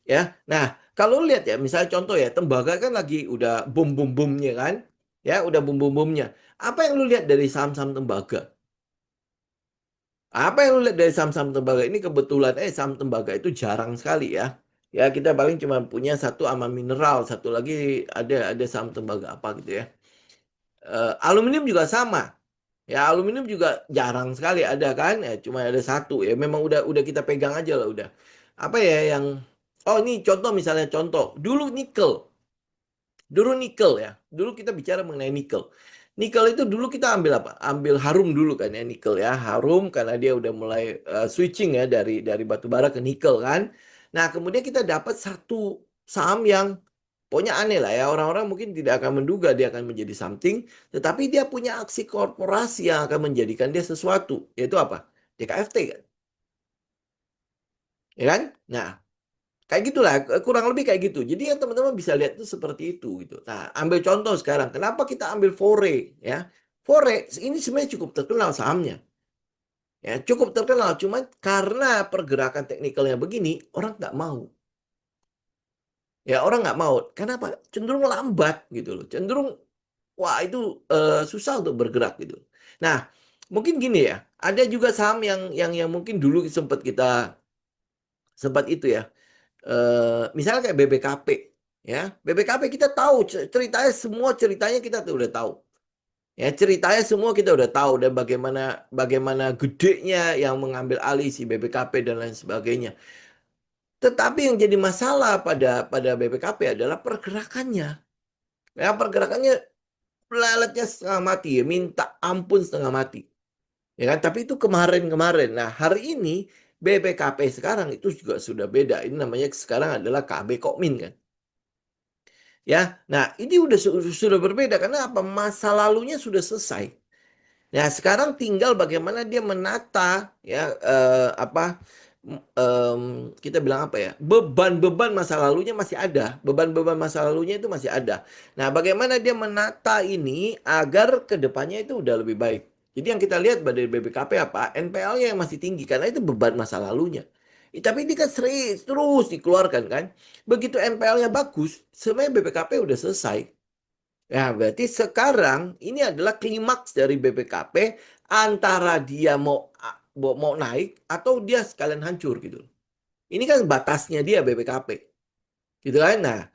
Ya. Nah, kalau lihat ya, misalnya contoh ya, tembaga kan lagi udah boom-boom-boomnya kan. Ya, udah boom-boom-boomnya. Apa yang lu lihat dari saham-saham tembaga? Apa yang lu lihat dari saham-saham tembaga? Ini kebetulan saham tembaga itu jarang sekali ya. Ya, kita paling cuma punya satu Ama Mineral, satu lagi ada saham tembaga apa gitu ya. Aluminium juga sama. Ya, aluminium juga jarang sekali ada kan. Ya, cuma ada satu ya. Memang udah kita pegang aja lah udah. Apa ya yang oh ini contoh misalnya contoh. Dulu nikel ya. Dulu kita bicara mengenai nikel. Nikel itu dulu kita ambil apa? Ambil Harum dulu kan ya nikel ya. Harum karena dia udah mulai switching ya dari batu bara ke nikel kan. Nah, kemudian kita dapat satu saham yang pokoknya aneh lah ya. Orang-orang mungkin tidak akan menduga dia akan menjadi something, tetapi dia punya aksi korporasi yang akan menjadikan dia sesuatu. Yaitu apa? DKFT kan. Ya kan? Nah, kayak gitulah, kurang lebih kayak gitu. Jadi yang teman-teman bisa lihat itu seperti itu gitu. Nah, ambil contoh sekarang. Kenapa kita ambil Fore ya? Fore ini sebenarnya cukup terkenal sahamnya. Ya, cukup terkenal. Cuma karena pergerakan teknikalnya begini, orang nggak mau. Ya, orang nggak mau. Kenapa? Cenderung lambat gitu loh. Cenderung, wah itu susah untuk bergerak gitu. Nah, mungkin gini ya. Ada juga saham yang mungkin dulu sempat itu ya. Misalnya kayak BBKP ya. BBKP kita tahu ceritanya kita tuh udah tahu. Ya, ceritanya semua kita udah tahu dan bagaimana bagaimana gedenya yang mengambil alih si BBKP dan lain sebagainya. Tetapi yang jadi masalah pada BBKP adalah pergerakannya. Ya, pergerakannya leletnya setengah mati ya, minta ampun setengah mati. Ya kan? Tapi itu kemarin-kemarin. Nah, hari ini BPKP sekarang itu juga sudah beda. Ini namanya sekarang adalah KB Kokmin kan. Ya. Nah, ini sudah berbeda karena apa? Masa lalunya sudah selesai. Nah, sekarang tinggal bagaimana dia menata ya apa kita bilang apa ya? Beban-beban masa lalunya masih ada. Beban-beban masa lalunya itu masih ada. Nah, bagaimana dia menata ini agar kedepannya itu udah lebih baik. Jadi yang kita lihat dari BBKP apa? NPL-nya yang masih tinggi karena itu beban masa lalunya. Tapi ini kan terus dikeluarkan kan. Begitu NPL-nya bagus, sebenarnya BBKP udah selesai. Ya, berarti sekarang ini adalah klimaks dari BPKP antara dia mau naik atau dia sekalian hancur gitu. Ini kan batasnya dia BPKP. Gitu kan? Nah,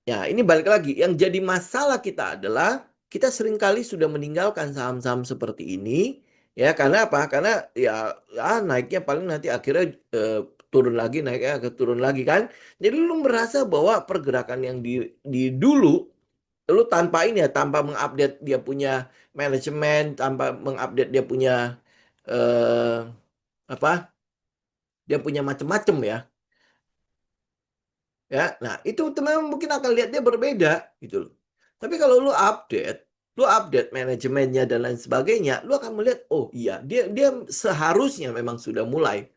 ya ini balik lagi. Yang jadi masalah kita adalah kita seringkali sudah meninggalkan saham-saham seperti ini ya karena apa? Karena ya naiknya paling nanti akhirnya turun lagi, naiknya turun lagi kan. Jadi lu merasa bahwa pergerakan yang di dulu lu tanpa ini ya, tanpa mengupdate dia punya manajemen, tanpa mengupdate dia punya eh, apa? Dia punya macam-macam ya. Ya, nah itu teman mungkin akan lihat dia berbeda gitu loh. Tapi kalau lu update manajemennya dan lain sebagainya, lu akan melihat oh iya, dia seharusnya memang sudah mulai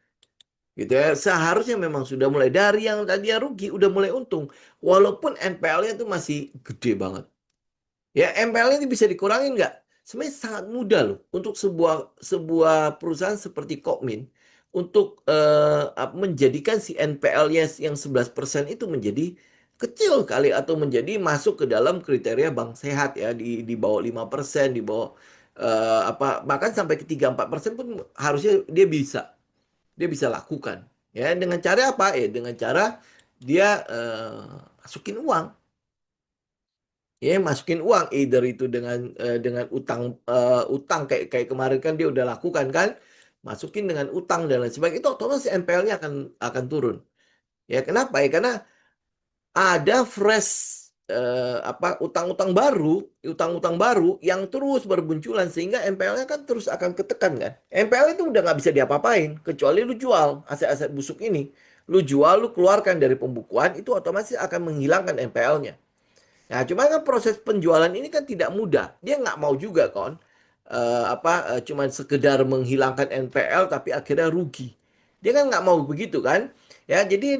gitu ya. Seharusnya memang sudah mulai dari yang tadinya rugi udah mulai untung. Walaupun NPL-nya itu masih gede banget. Ya, MPL ini bisa dikurangin nggak? Sebenarnya sangat mudah loh untuk sebuah sebuah perusahaan seperti Kokmin untuk menjadikan si NPL-nya yang 11% itu menjadi kecil kali atau menjadi masuk ke dalam kriteria bank sehat ya di bawah 5%, di bawah apa bahkan sampai ke 3-4% pun harusnya dia bisa lakukan. Ya, dengan cara apa? Ya, dengan cara dia masukin uang. Ya, masukin uang, either itu dengan utang utang kayak kayak kemarin kan dia udah lakukan kan, masukin dengan utang dan lain sebagainya, itu otomatis NPL-nya akan turun. Ya, kenapa ya? Karena ada fresh utang-utang baru yang terus berbunculan sehingga NPL-nya kan terus akan ketekan kan. NPL itu udah nggak bisa diapa-apain kecuali lu jual aset-aset busuk ini. Lu jual, lu keluarkan dari pembukuan, itu otomatis akan menghilangkan NPL-nya. Nah, cuma kan proses penjualan ini kan tidak mudah. Dia nggak mau juga kan, cuman sekedar menghilangkan NPL tapi akhirnya rugi. Dia kan nggak mau begitu kan? Ya, jadi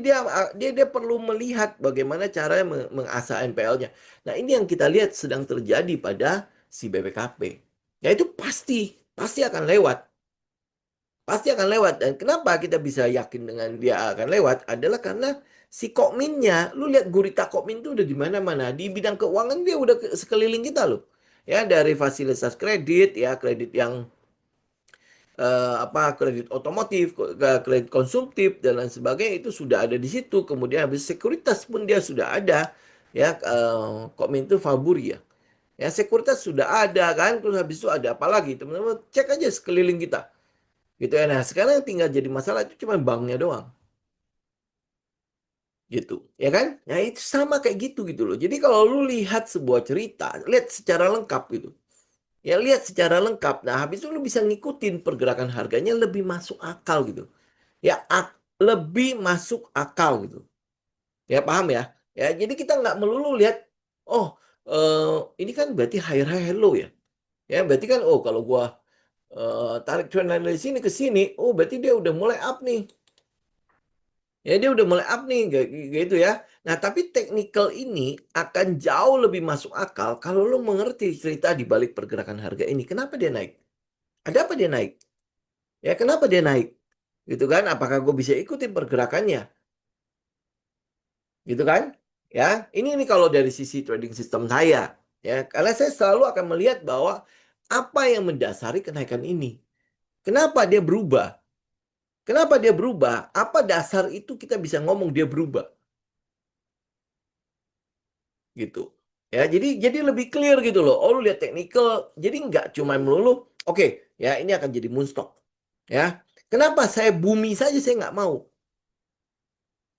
dia perlu melihat bagaimana cara mengasah NPL-nya. Nah, ini yang kita lihat sedang terjadi pada si BPKP. Ya itu pasti akan lewat. Pasti akan lewat. Dan kenapa kita bisa yakin dengan dia akan lewat adalah karena si Kokminnya, lu lihat gurita Kokmin itu udah di mana-mana. Di bidang keuangan dia udah sekeliling kita loh. Ya, dari fasilitas kredit, ya kredit yang kredit otomotif, kredit konsumtif dan lain sebagainya itu sudah ada di situ. Kemudian habis sekuritas pun dia sudah ada. Ya, Kokmin itu Faburi ya. Ya, sekuritas sudah ada kan. Terus habis itu ada apa lagi? Teman-teman cek aja sekeliling kita. Gitu ya. Nah, sekarang yang tinggal jadi masalah itu cuma banknya doang. Gitu. Ya kan? Nah, itu sama kayak gitu gitu loh. Jadi kalau lu lihat sebuah cerita, lihat secara lengkap gitu. Ya, lihat secara lengkap. Nah, habis itu lu bisa ngikutin pergerakan harganya lebih masuk akal gitu. Ya, lebih masuk akal gitu. Ya, paham ya? Ya, jadi kita nggak melulu lihat, oh, ini kan berarti higher high hello ya. Ya, berarti kan, oh, kalau gua tarik trend line dari sini ke sini, oh, berarti dia udah mulai up nih. Ya, dia udah mulai up nih, gitu ya. Nah, tapi technical ini akan jauh lebih masuk akal kalau lo mengerti cerita di balik pergerakan harga ini. Kenapa dia naik? Ada apa dia naik? Ya, kenapa dia naik? Gitu kan? Apakah gue bisa ikutin pergerakannya? Gitu kan? Ya, ini kalau dari sisi trading system saya. Ya, karena saya selalu akan melihat bahwa apa yang mendasari kenaikan ini. Kenapa dia berubah? Kenapa dia berubah? Apa dasar itu kita bisa ngomong dia berubah? Gitu. Ya, jadi lebih clear gitu loh. Oh, lu lihat technical. Jadi nggak cuma melulu, oke, ya ini akan jadi moonstock. Ya. Kenapa saya bumi saja saya nggak mau?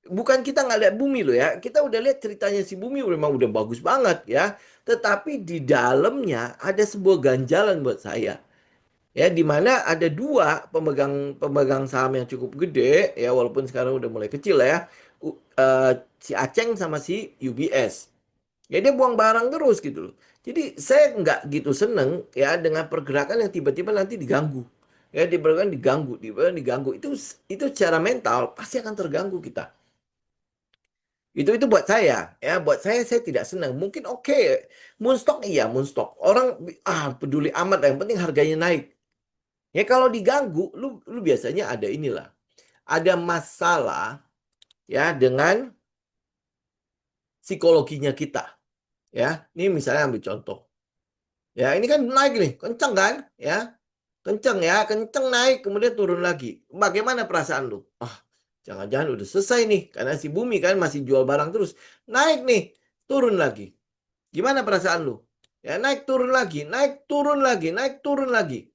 Bukan kita nggak lihat bumi loh ya. Kita udah lihat ceritanya si bumi memang udah bagus banget ya. Tetapi di dalamnya ada sebuah ganjalan buat saya. Ya, di mana ada dua pemegang pemegang saham yang cukup gede ya, walaupun sekarang udah mulai kecil ya. Si Aceng sama si UBS. Ya, dia buang barang terus gitu loh. Jadi saya nggak gitu seneng ya dengan pergerakan yang tiba-tiba nanti diganggu. Ya, diganggu. Itu secara mental pasti akan terganggu kita. Itu buat saya ya, buat saya tidak senang. Mungkin oke, Moonstock iya, Moonstock. Orang peduli amat, yang penting harganya naik. Ya, kalau diganggu, lu biasanya ada inilah. Ada masalah ya dengan psikologinya kita. Ya, ini misalnya ambil contoh. Ya, ini kan naik nih, kenceng kan? Ya, kenceng naik, kemudian turun lagi. Bagaimana perasaan lu? Ah, jangan-jangan udah selesai nih, karena si Bumi kan masih jual barang terus. Naik nih, turun lagi. Gimana perasaan lu? Ya, naik turun lagi, naik turun lagi, naik turun lagi.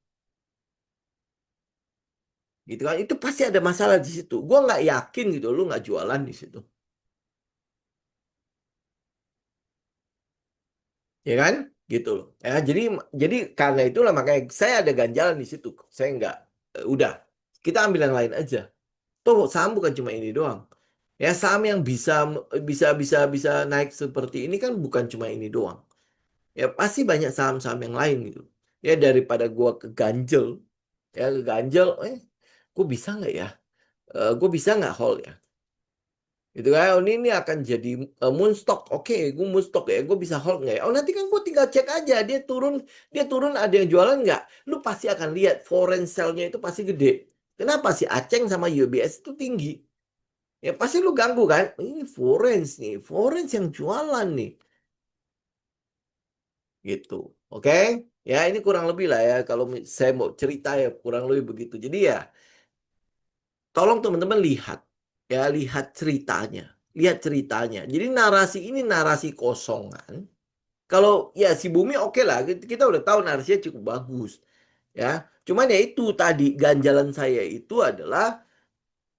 Gitu kan? Itu pasti ada masalah di situ. Gua nggak yakin gitu, lu nggak jualan di situ. Ya kan? Gitu loh. Ya, jadi karena itulah makanya saya ada ganjalan di situ. Saya nggak, udah. Kita ambil yang lain aja. Tuh saham bukan cuma ini doang. Ya, saham yang bisa bisa bisa bisa naik seperti ini kan bukan cuma ini doang. Ya, pasti banyak saham-saham yang lain gitu. Ya, daripada gua keganjel, gue bisa nggak ya? Gue bisa nggak hold ya? Gitu kan? Oh, ini akan jadi moonstock. Oke, gue moonstock ya. Gue bisa hold nggak ya? Oh, nanti kan gue tinggal cek aja. Dia turun ada yang jualan nggak? Lu pasti akan lihat foreign sale-nya itu pasti gede. Kenapa sih Aceng sama UBS itu tinggi? Ya pasti lu ganggu kan? Ini foreign yang jualan nih, gitu. Oke? Ya, ini kurang lebih lah ya. Kalau saya mau cerita ya kurang lebih begitu. Jadi ya, tolong teman-teman lihat, ya, lihat ceritanya. Lihat ceritanya. Jadi narasi ini narasi kosongan. Kalau ya si Bumi oke lah, kita udah tahu narasinya cukup bagus. Ya, cuman ya itu tadi ganjalan saya itu adalah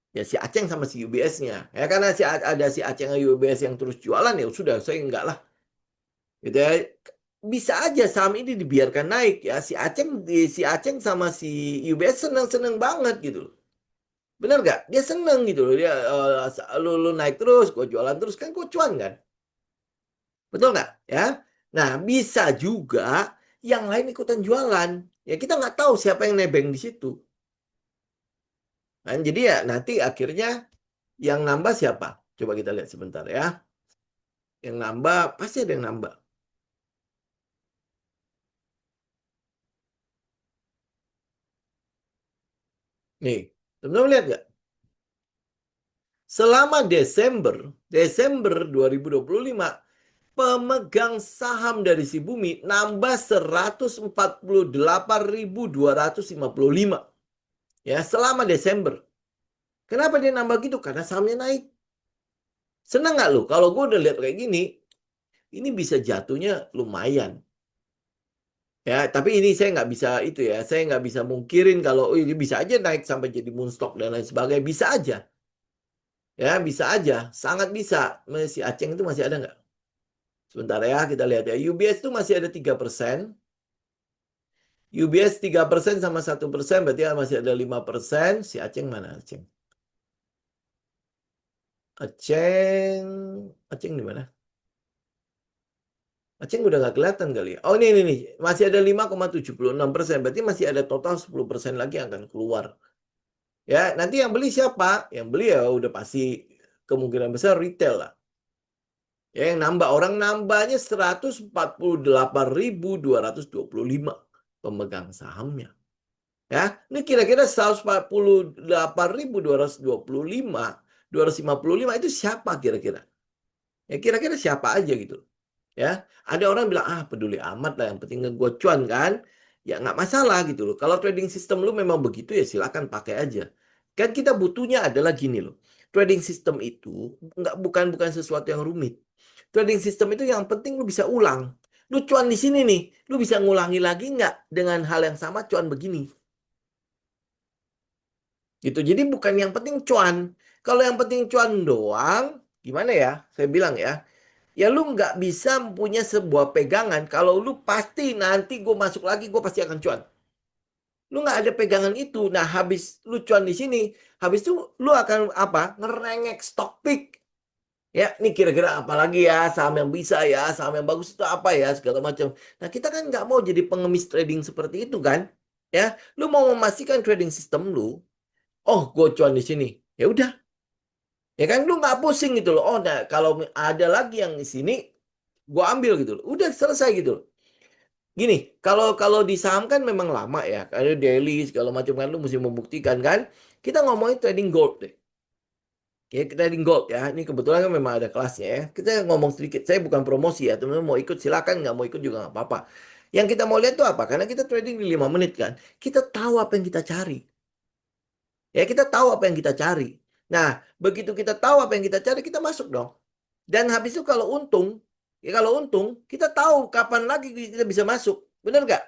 ya si Aceng sama si UBS-nya. Ya karena ada si Aceng sama UBS yang terus jualan ya sudah saya enggak lah. Gitu ya. Bisa aja saham ini dibiarkan naik ya. Si Aceng sama si UBS seneng-seneng banget gitu loh. Bener gak? Dia seneng gitu loh. Dia lu naik terus, gue jualan terus kan gue cuan kan. Betul nggak? Ya. Nah, bisa juga yang lain ikutan jualan. Ya kita nggak tahu siapa yang nebeng di situ. Kan? Jadi ya nanti akhirnya yang nambah siapa? Coba kita lihat sebentar ya. Yang nambah pasti ada yang nambah. Nih, teman-teman lihat nggak? Selama Desember 2025, pemegang saham dari si Bumi nambah 148.255. Ya, selama Desember. Kenapa dia nambah gitu? Karena sahamnya naik. Senang nggak lu? Kalau gue udah lihat kayak gini, ini bisa jatuhnya lumayan. Ya, tapi ini saya nggak bisa itu ya. Saya nggak bisa mungkirin kalau oh, ini bisa aja naik sampai jadi moonstock dan lain sebagainya. Bisa aja. Ya, bisa aja. Sangat bisa. Si Aceng itu masih ada nggak? Sebentar ya, kita lihat ya. UBS itu masih ada 3%. UBS 3% sama 1%, berarti masih ada 5%. Si Aceng mana? Aceng. Aceng. Aceng di mana? Aceh udah nggak kelihatan kali ya. Oh ini nih, masih ada 5,76%. Berarti masih ada total 10% lagi yang akan keluar. Ya, nanti yang beli siapa? Yang beli ya udah pasti kemungkinan besar retail lah. Ya, yang nambah orang nambahnya 148.225 pemegang sahamnya. Ya, ini kira-kira 148.225, 255 itu siapa kira-kira? Ya kira-kira siapa aja gitu. Ya, ada orang bilang ah peduli amat lah yang penting gue cuan kan, ya nggak masalah gitu loh. Kalau trading system lu memang begitu ya silakan pakai aja. Kan kita butuhnya adalah gini loh, trading system itu nggak bukan bukan sesuatu yang rumit. Trading system itu yang penting lu bisa ulang. Lu cuan di sini nih, lu bisa ngulangi lagi nggak dengan hal yang sama cuan begini gitu. Jadi bukan yang penting cuan. Kalau yang penting cuan doang, gimana ya? Saya bilang ya, ya lu nggak bisa punya sebuah pegangan kalau lu pasti nanti gue masuk lagi gue pasti akan cuan. Lu nggak ada pegangan itu. Nah habis lu cuan di sini, habis itu lu akan apa? Ngerengek stock pick. Ya, ini kira-kira apa lagi ya saham yang bisa ya, saham yang bagus itu apa ya segala macam. Nah kita kan nggak mau jadi pengemis trading seperti itu kan? Ya, lu mau memastikan trading sistem lu. Oh, gue cuan di sini. Ya udah, ya kan lu nggak pusing gitu loh. Oh, nah kalau ada lagi yang di sini, gue ambil gitu loh. Udah selesai gitu loh. Gini, kalau kalau di saham kan memang lama ya, ada daily segala macam kan lu mesti membuktikan kan. Kita ngomongin trading gold deh. Ya, trading gold ya. Ini kebetulan kan memang ada kelasnya ya. Kita ngomong sedikit. Saya bukan promosi ya. Teman-teman mau ikut silakan, nggak mau ikut juga nggak apa-apa. Yang kita mau lihat tuh apa? Karena kita trading di 5 menit kan. Kita tahu apa yang kita cari. Ya, kita tahu apa yang kita cari. Nah, begitu kita tahu apa yang kita cari, kita masuk dong. Dan habis itu kalau untung, ya kalau untung, kita tahu kapan lagi kita bisa masuk. Benar nggak?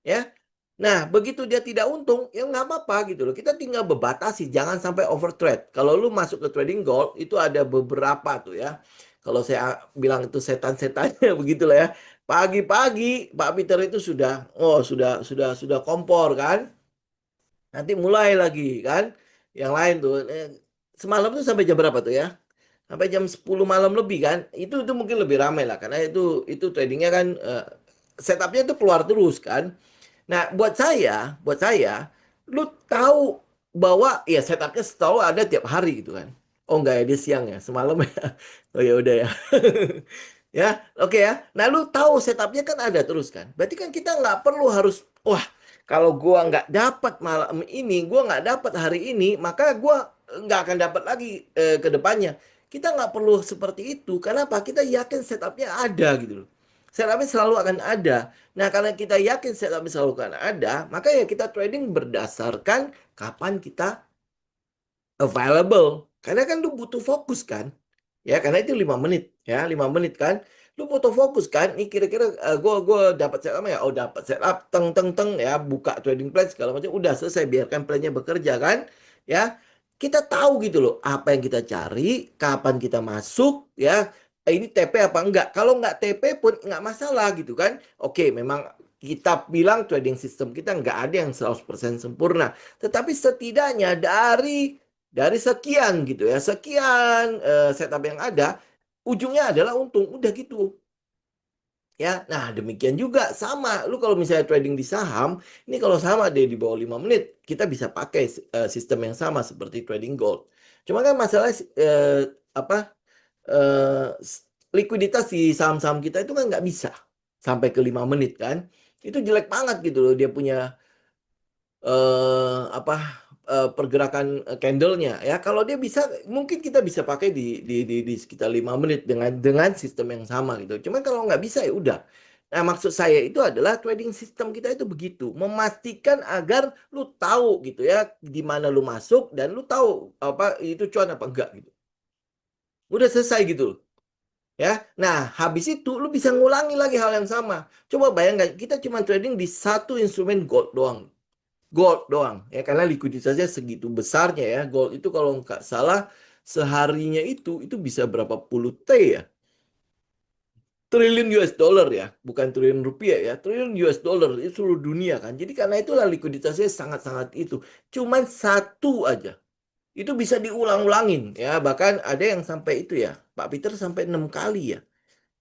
Ya. Nah, begitu dia tidak untung, ya nggak apa-apa gitu loh. Kita tinggal bebatasi, jangan sampai overtrade. Kalau lu masuk ke trading gold, itu ada beberapa tuh ya. Kalau saya bilang itu setan-setannya begitulah ya. Pagi-pagi Pak Peter itu sudah kompor kan. Nanti mulai lagi kan. Yang lain tuh semalam tuh sampai jam berapa tuh ya? Sampai jam 10 malam lebih kan. Itu mungkin lebih ramai lah karena itu tradingnya kan setupnya itu keluar terus kan. Nah, buat saya, lu tahu bahwa ya setupnya setahu ada tiap hari gitu kan. Oh enggak ya, dia siang ya, semalam ya. Oh ya udah ya. Ya, oke ya. Nah, lu tahu setupnya kan ada terus kan. Berarti kan kita nggak perlu harus, wah, kalau gua nggak dapat malam ini, gua nggak dapat hari ini, maka gua nggak akan dapat lagi ke depannya. Kita nggak perlu seperti itu. Kenapa? Kita yakin setupnya ada gitu loh. Setupnya selalu akan ada. Nah, karena kita yakin setupnya selalu akan ada, maka ya kita trading berdasarkan kapan kita available. Karena kan lu butuh fokus kan. Ya, karena itu 5 menit. Ya, 5 menit kan. Lu butuh fokus kan. Ini kira-kira gua dapat setup ya. Oh, dapat setup teng teng teng ya, buka trading plan segala macam. Udah selesai, biarkan plannya bekerja kan. Ya. Kita tahu gitu loh apa yang kita cari, kapan kita masuk ya. Ini TP apa enggak? Kalau enggak TP pun enggak masalah gitu kan. Oke, memang kita bilang trading system kita enggak ada yang 100% sempurna. Tetapi setidaknya dari sekian gitu ya, sekian setup yang ada, ujungnya adalah untung, udah gitu. Ya, nah demikian juga sama. Lu kalau misalnya trading di saham, ini kalau sama deh di bawah 5 menit, kita bisa pakai sistem yang sama seperti trading gold. Cuma kan masalah apa likuiditas di saham-saham kita itu kan nggak bisa sampai ke 5 menit kan. Itu jelek banget gitu loh, dia punya apa pergerakan candlenya ya. Kalau dia bisa, mungkin kita bisa pakai di sekitar 5 menit dengan sistem yang sama gitu. Cuman kalau nggak bisa ya udah. Nah, maksud saya itu adalah trading system kita itu begitu, memastikan agar lu tahu gitu ya di mana lu masuk dan lu tahu apa itu cuan apa enggak gitu. Udah selesai gitu loh. Ya. Nah, habis itu lu bisa ngulangi lagi hal yang sama. Coba bayangkan kita cuma trading di satu instrumen gold doang. Gold doang ya, karena likuiditasnya segitu besarnya ya. Gold itu kalau nggak salah seharinya itu bisa berapa puluh T ya, triliun US dollar ya, bukan triliun rupiah ya, triliun US dollar itu seluruh dunia kan. Jadi karena itulah likuiditasnya sangat-sangat itu. Cuman satu aja itu bisa diulang-ulangin ya, bahkan ada yang sampai itu ya, Pak Peter sampai 6 kali ya.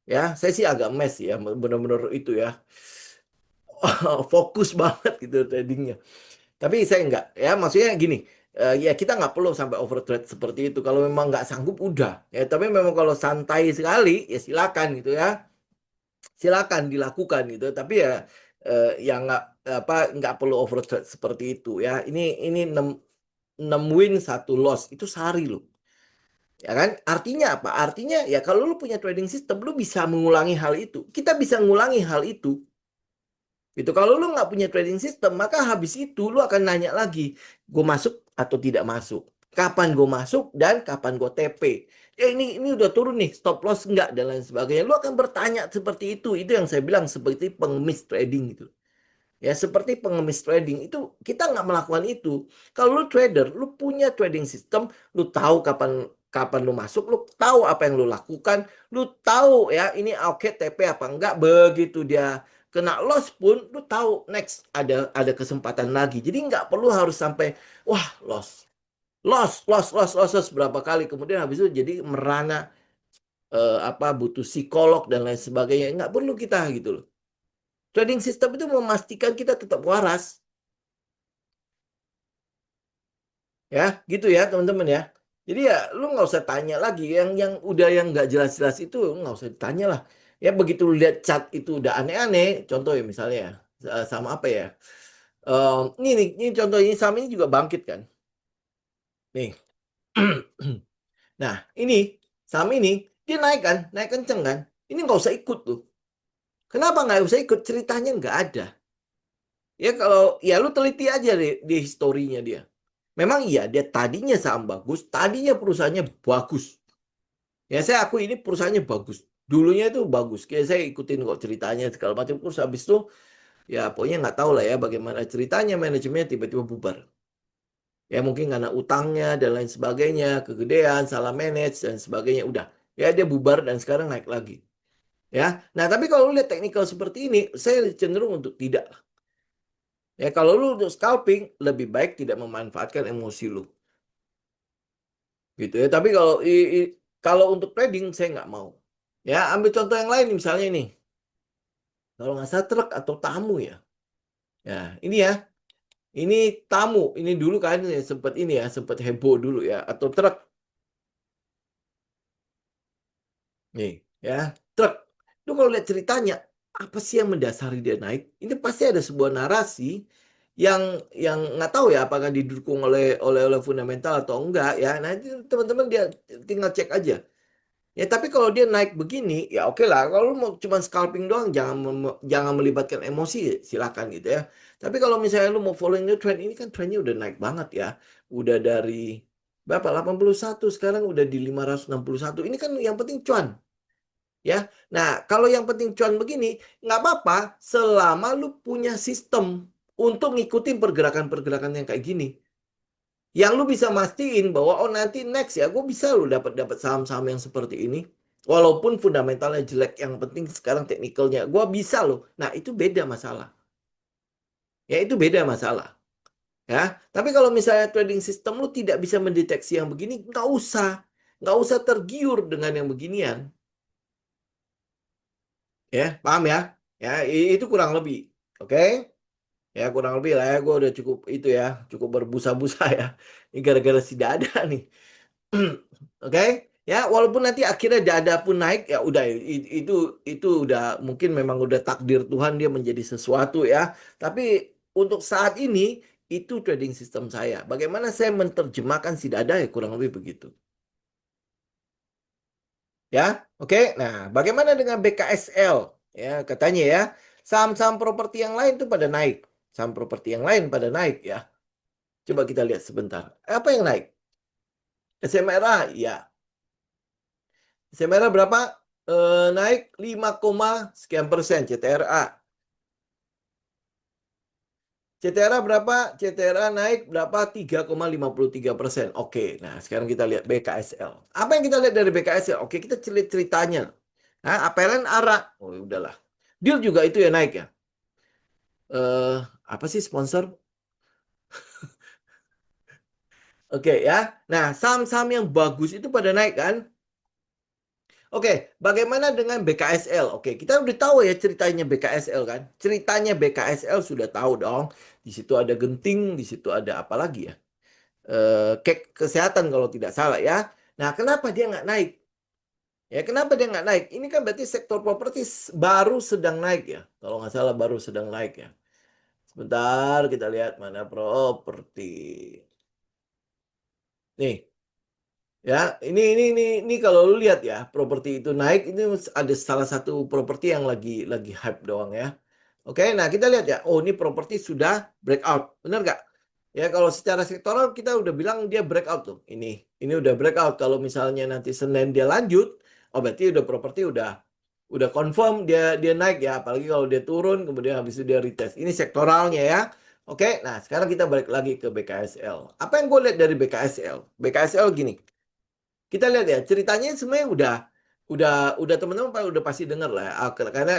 Ya, saya sih agak mes ya, benar-benar itu ya. Fokus banget gitu tradingnya. Tapi saya enggak, ya maksudnya gini, ya kita nggak perlu sampai overtrade seperti itu. Kalau memang nggak sanggup, udah. Ya, tapi memang kalau santai sekali, ya silakan gitu ya, silakan dilakukan gitu. Tapi ya, ya nggak perlu overtrade seperti itu ya. Ini 6 win 1 loss itu sehari loh. Ya kan? Artinya apa? Artinya ya kalau lu punya trading system, lu bisa mengulangi hal itu. Kita bisa mengulangi hal itu. Gitu. Kalau lu nggak punya trading system, maka habis itu lu akan nanya lagi, gue masuk atau tidak masuk, kapan gue masuk dan kapan gue TP. Ya ini udah turun nih, stop loss enggak dan lain sebagainya. Lu akan bertanya seperti itu. Itu yang saya bilang seperti pengemis trading gitu. Ya seperti pengemis trading itu kita nggak melakukan itu. Kalau lu trader, lu punya trading system, lu tahu kapan kapan lu masuk, lu tahu apa yang lu lakukan, lu tahu ya ini oke TP apa enggak. Begitu dia kena loss pun, lu tahu next ada kesempatan lagi. Jadi nggak perlu harus sampai wah loss, loss berapa kali kemudian habis itu jadi merana apa butuh psikolog dan lain sebagainya. Nggak perlu kita gitu loh. Trading system itu memastikan kita tetap waras. Ya, gitu ya teman-teman ya. Jadi ya lu nggak usah tanya lagi yang udah yang nggak jelas-jelas itu nggak usah ditanya lah. Ya begitu lu lihat chat itu udah aneh-aneh, contoh ya misalnya sama apa ya? Ini contoh ini sama ini juga bangkit kan. Nih. Nah, ini saham ini dia naik kan, naik kenceng kan. Ini nggak usah ikut tuh. Kenapa nggak usah ikut? Ceritanya nggak ada. Ya kalau ya lu teliti aja deh di historinya dia. Memang iya dia tadinya saham bagus, tadinya perusahaannya bagus. Ya saya akui ini perusahaannya bagus. Dulunya itu bagus. Kayak saya ikutin kok ceritanya segala macam. Terus habis itu ya pokoknya nggak tahu lah ya bagaimana ceritanya manajemennya tiba-tiba bubar. Ya mungkin karena utangnya dan lain sebagainya, kegedean, salah manage dan sebagainya. Udah. Ya dia bubar dan sekarang naik lagi. Ya. Nah tapi kalau lihat teknikal seperti ini, saya cenderung untuk tidak. Ya kalau lu untuk scalping, lebih baik tidak memanfaatkan emosi lu. Gitu ya. Tapi kalau untuk trading saya nggak mau. Ya, ambil contoh yang lain misalnya nih. Kalau nggak salah truk atau tamu ya. Ya, ini ya. Ini tamu. Ini dulu kan ya, sempat ini ya, sempat heboh dulu ya. Atau truk nih, ya. Truk. Lu kalau lihat ceritanya, apa sih yang mendasari dia naik? Ini pasti ada sebuah narasi yang nggak tahu ya apakah didukung oleh fundamental atau enggak ya. Nah, itu teman-teman dia tinggal cek aja. Ya tapi kalau dia naik begini, ya oke lah. Kalau lu mau cuma scalping doang, jangan melibatkan emosi, silakan gitu ya. Tapi kalau misalnya lu mau following the trend, ini kan trendnya udah naik banget ya. Udah dari berapa? 81 sekarang udah di 561. Ini kan yang penting cuan, ya. Nah, kalau yang penting cuan begini, nggak apa-apa selama lu punya sistem untuk ngikutin pergerakan-pergerakan yang kayak gini. Yang lu bisa mastiin bahwa oh nanti next ya gue bisa lu dapat dapat saham-saham yang seperti ini. Walaupun fundamentalnya jelek, yang penting sekarang teknikalnya gue bisa loh. Nah, itu beda masalah. Ya, itu beda masalah. Ya, tapi kalau misalnya trading system lu tidak bisa mendeteksi yang begini, nggak usah tergiur dengan yang beginian. Ya, paham ya? Ya, itu kurang lebih. Oke? Ya, kurang lebih lah ya. Gue udah cukup itu ya, cukup berbusa-busa ya. Ini gara-gara tidak ada nih. Oke, ya walaupun nanti akhirnya dada pun naik ya udah itu udah mungkin memang udah takdir Tuhan dia menjadi sesuatu ya. Tapi untuk saat ini itu trading system saya. Bagaimana saya menerjemahkan si dada ya kurang lebih begitu. Ya, oke. Nah, bagaimana dengan BKSL? Ya, katanya ya saham-saham properti yang lain tuh pada naik. Saham properti yang lain pada naik ya. Coba kita lihat sebentar. Apa yang naik? SMRA, ya. SMRA berapa? Naik 5, sekian persen CTRA. CTRA berapa? CTRA naik berapa? 3,53%. Oke, nah sekarang kita lihat BKSL. Apa yang kita lihat dari BKSL? Oke, kita ceritanya. Nah, APLN ARA. Oh, udahlah. Deal juga itu ya naik ya. Apa sih sponsor? Oke ya. Nah, saham-saham yang bagus itu pada naik kan? Oke, bagaimana dengan BKSL? Oke, kita udah tahu ya ceritanya BKSL kan? Ceritanya BKSL sudah tahu dong. Di situ ada genting, di situ ada apa lagi ya? Kek kesehatan kalau tidak salah ya. Nah, kenapa dia nggak naik? Ya, kenapa dia nggak naik? Ini kan berarti sektor properti baru sedang naik ya. Kalau nggak salah baru sedang naik ya. Sebentar kita lihat mana properti. Nih, ya, ini kalau lu lihat ya, properti itu naik, ini ada salah satu properti yang lagi hype doang ya. Oke, nah kita lihat ya, oh ini properti sudah breakout, benar nggak? Ya kalau secara sektoral kita udah bilang dia breakout tuh, ini udah breakout. Kalau misalnya nanti Senin dia lanjut, oh berarti udah properti udah confirm dia dia naik ya. Apalagi kalau dia turun, kemudian habis itu dia retest. Ini sektoralnya ya. Oke, nah sekarang kita balik lagi ke BKSL. Apa yang gue lihat dari BKSL? BKSL gini. Kita lihat ya, ceritanya sebenarnya udah teman-teman udah pasti dengar lah ya.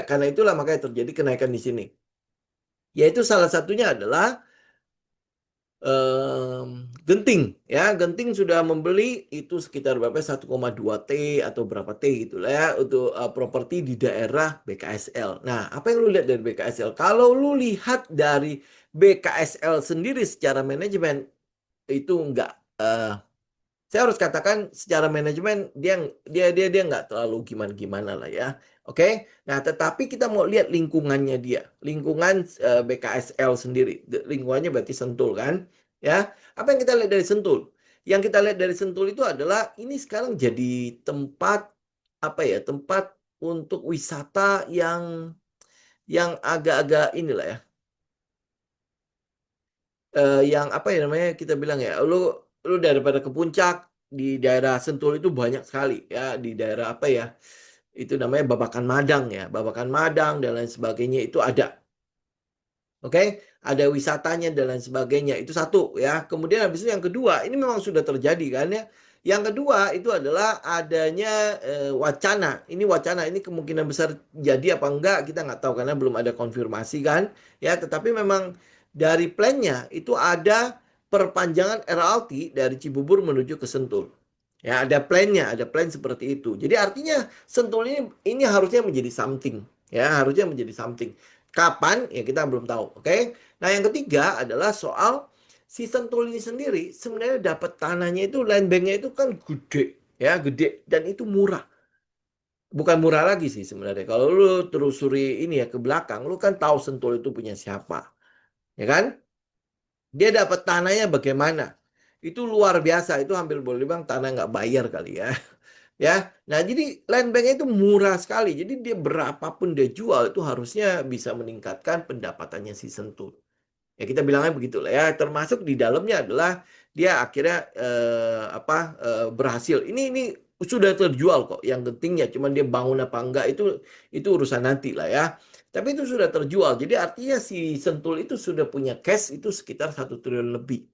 Karena itulah makanya terjadi kenaikan di sini. Yaitu salah satunya adalah Genting ya. Genting sudah membeli itu sekitar berapa 1,2 T atau berapa T gitu lah ya untuk properti di daerah BKSL. Nah, apa yang lu lihat dari BKSL? Kalau lu lihat dari BKSL sendiri secara manajemen itu enggak saya harus katakan secara manajemen dia nggak terlalu gimana-gimana lah ya. Oke. Nah, tetapi kita mau lihat lingkungannya dia. Lingkungan BKSL sendiri. Lingkungannya berarti Sentul kan? Ya. Apa yang kita lihat dari Sentul? Yang kita lihat dari Sentul itu adalah ini sekarang jadi tempat apa ya? Tempat untuk wisata yang agak-agak inilah ya. Yang apa ya namanya kita bilang ya, lu daripada ke puncak di daerah Sentul itu banyak sekali ya di daerah apa ya itu namanya Babakan Madang ya, Babakan Madang dan lain sebagainya itu ada. Oke, ada wisatanya dan lain sebagainya. Itu satu ya. Kemudian habis itu yang kedua, ini memang sudah terjadi kan ya. Yang kedua itu adalah adanya wacana. Ini wacana ini kemungkinan besar jadi apa enggak kita nggak tahu karena belum ada konfirmasi kan. Ya, tetapi memang dari plannya itu ada perpanjangan RLT dari Cibubur menuju ke Sentul. Ya, ada plannya, ada plan seperti itu. Jadi artinya Sentul ini harusnya menjadi something. Ya, harusnya menjadi something. Kapan? Ya kita belum tahu. Oke. Nah, yang ketiga adalah soal si Sentul ini sendiri sebenarnya dapat tanahnya itu land banknya itu kan gede, ya gede dan itu murah. Bukan murah lagi sih sebenarnya. Kalau lu telusuri ini ya ke belakang, lu kan tahu Sentul itu punya siapa, ya kan? Dia dapat tanahnya bagaimana? Itu luar biasa. Itu hampir boleh dibilang tanah nggak bayar kali ya. Ya, nah jadi land banknya itu murah sekali. Jadi dia berapapun dia jual itu harusnya bisa meningkatkan pendapatannya si Sentul. Ya kita bilangnya begitulah ya. Termasuk di dalamnya adalah dia akhirnya berhasil. Ini sudah terjual kok. Yang pentingnya cuman dia bangun apa enggak itu urusan nanti lah ya. Tapi itu sudah terjual. Jadi artinya si Sentul itu sudah punya cash itu sekitar 1 triliun lebih.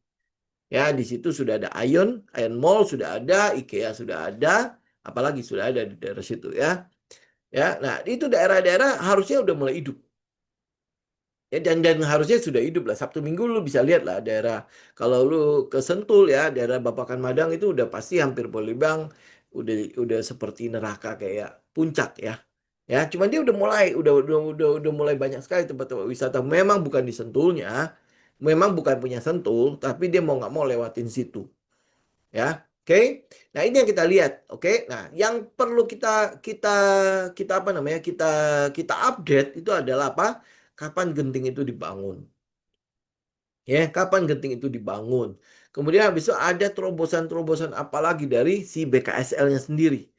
Ya, di situ sudah ada Ion Mall sudah ada, IKEA sudah ada, apalagi sudah ada di daerah situ ya. Ya, nah itu daerah-daerah harusnya udah mulai hidup. Ya, dan harusnya sudah hidup lah. Sabtu Minggu lu bisa lihat lah daerah. Kalau lu ke Sentul ya, daerah Babakan Madang itu udah pasti hampir boleh bang, udah seperti neraka kayak puncak ya. Ya, cuman dia udah mulai banyak sekali tempat-tempat wisata. Memang bukan di Sentulnya, memang bukan punya Sentul, tapi dia mau nggak mau lewatin situ. Ya, oke. Nah, ini yang kita lihat, oke. Nah, yang perlu kita kita kita apa namanya? Kita update itu adalah apa? Kapan Genting itu dibangun? Ya, kapan Genting itu dibangun? Kemudian habis itu ada terobosan-terobosan apa lagi dari si BKSL-nya sendiri.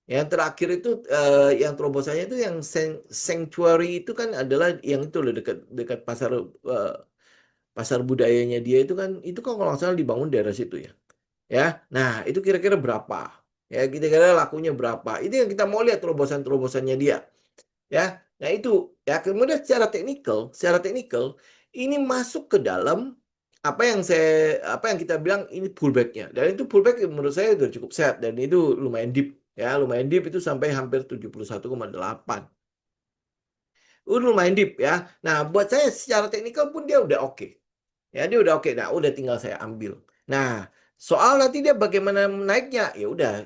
Yang terakhir itu yang terobosannya itu yang sanctuary itu kan adalah yang itu loh dekat dekat pasar budayanya dia itu kan kalau nggak salah dibangun daerah situ ya. Ya, nah itu kira-kira berapa? Ya, kira-kira lakunya berapa? Itu yang kita mau lihat terobosan-terobosannya dia. Ya, nah itu ya kemudian secara teknikal ini masuk ke dalam apa yang kita bilang ini pullbacknya. Dan itu pullback menurut saya sudah cukup sehat dan itu lumayan deep. Ya, lumayan deep itu sampai hampir 71,8. Udah lumayan deep ya. Nah, buat saya secara teknikal pun dia udah oke. Ya, dia udah oke. Nah, udah tinggal saya ambil. Nah, soal nanti dia bagaimana naiknya, ya udah,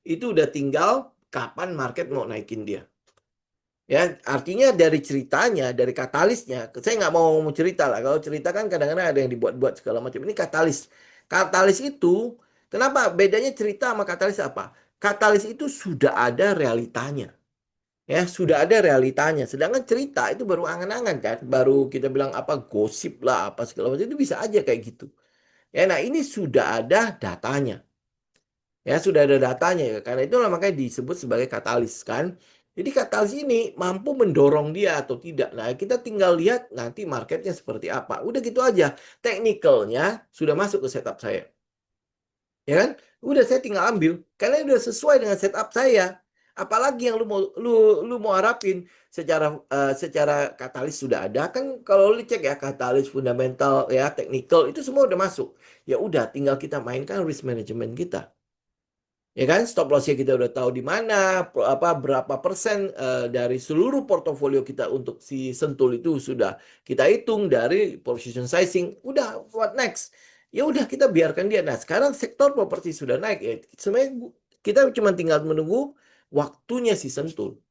itu udah tinggal kapan market mau naikin dia. Ya, artinya dari ceritanya, dari katalisnya, saya nggak mau cerita lah. Kalau cerita kan kadang-kadang ada yang dibuat-buat segala macam. Ini katalis. Katalis itu, kenapa bedanya cerita sama katalis apa? Katalis itu sudah ada realitanya. Ya, sudah ada realitanya. Sedangkan cerita itu baru angan-angan kan, baru kita bilang apa gosip lah, apa segala macam itu bisa aja kayak gitu. Ya, nah ini sudah ada datanya. Ya, sudah ada datanya ya. Karena itulah makanya disebut sebagai katalis kan. Jadi katalis ini mampu mendorong dia atau tidak. Nah, kita tinggal lihat nanti marketnya seperti apa. Udah gitu aja. Teknikalnya sudah masuk ke setup saya. Ya kan? Udah saya tinggal ambil karena udah sesuai dengan setup saya. Apalagi yang lu mau harapin secara katalis sudah ada kan kalau lu cek ya katalis fundamental ya teknikal itu semua udah masuk. Ya udah tinggal kita mainkan risk management kita. Ya kan, stop lossnya kita udah tahu di mana, berapa persen dari seluruh portofolio kita untuk si Sentul itu sudah kita hitung dari position sizing. Udah, what next? Ya udah kita biarkan dia. Nah, sekarang sektor properti sudah naik ya. Sebenarnya kita cuma tinggal menunggu waktunya si Sentul.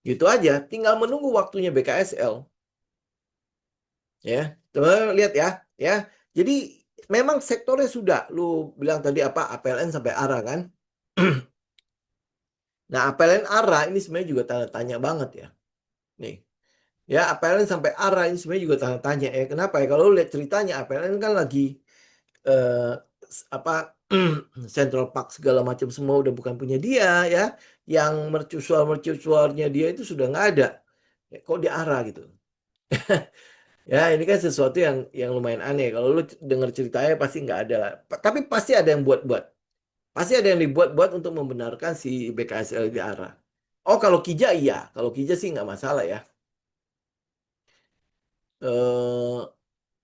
Gitu aja, tinggal menunggu waktunya BKSL. Ya, teman lihat ya, ya. Jadi memang sektornya sudah, lu bilang tadi apa APLN sampai ARA kan? Nah, APLN ARA ini sebenarnya juga tanda tanya banget ya. Nih, ya APLN sampai ARA ini sebenarnya juga tanda tanya ya. Kenapa ya? Kalau lihat ceritanya APLN kan lagi eh, apa Central Park segala macam semua udah bukan punya dia ya. Yang mercusuar-mercusuarnya dia itu sudah nggak ada. Ya, kok di ARA gitu. Ya, ini kan sesuatu yang lumayan aneh. Kalau lu dengar ceritanya pasti nggak ada lah. Tapi pasti ada yang buat-buat. Pasti ada yang dibuat-buat untuk membenarkan si BKSL di ARA. Oh, kalau Kija iya. Kalau Kija sih nggak masalah ya. Eh,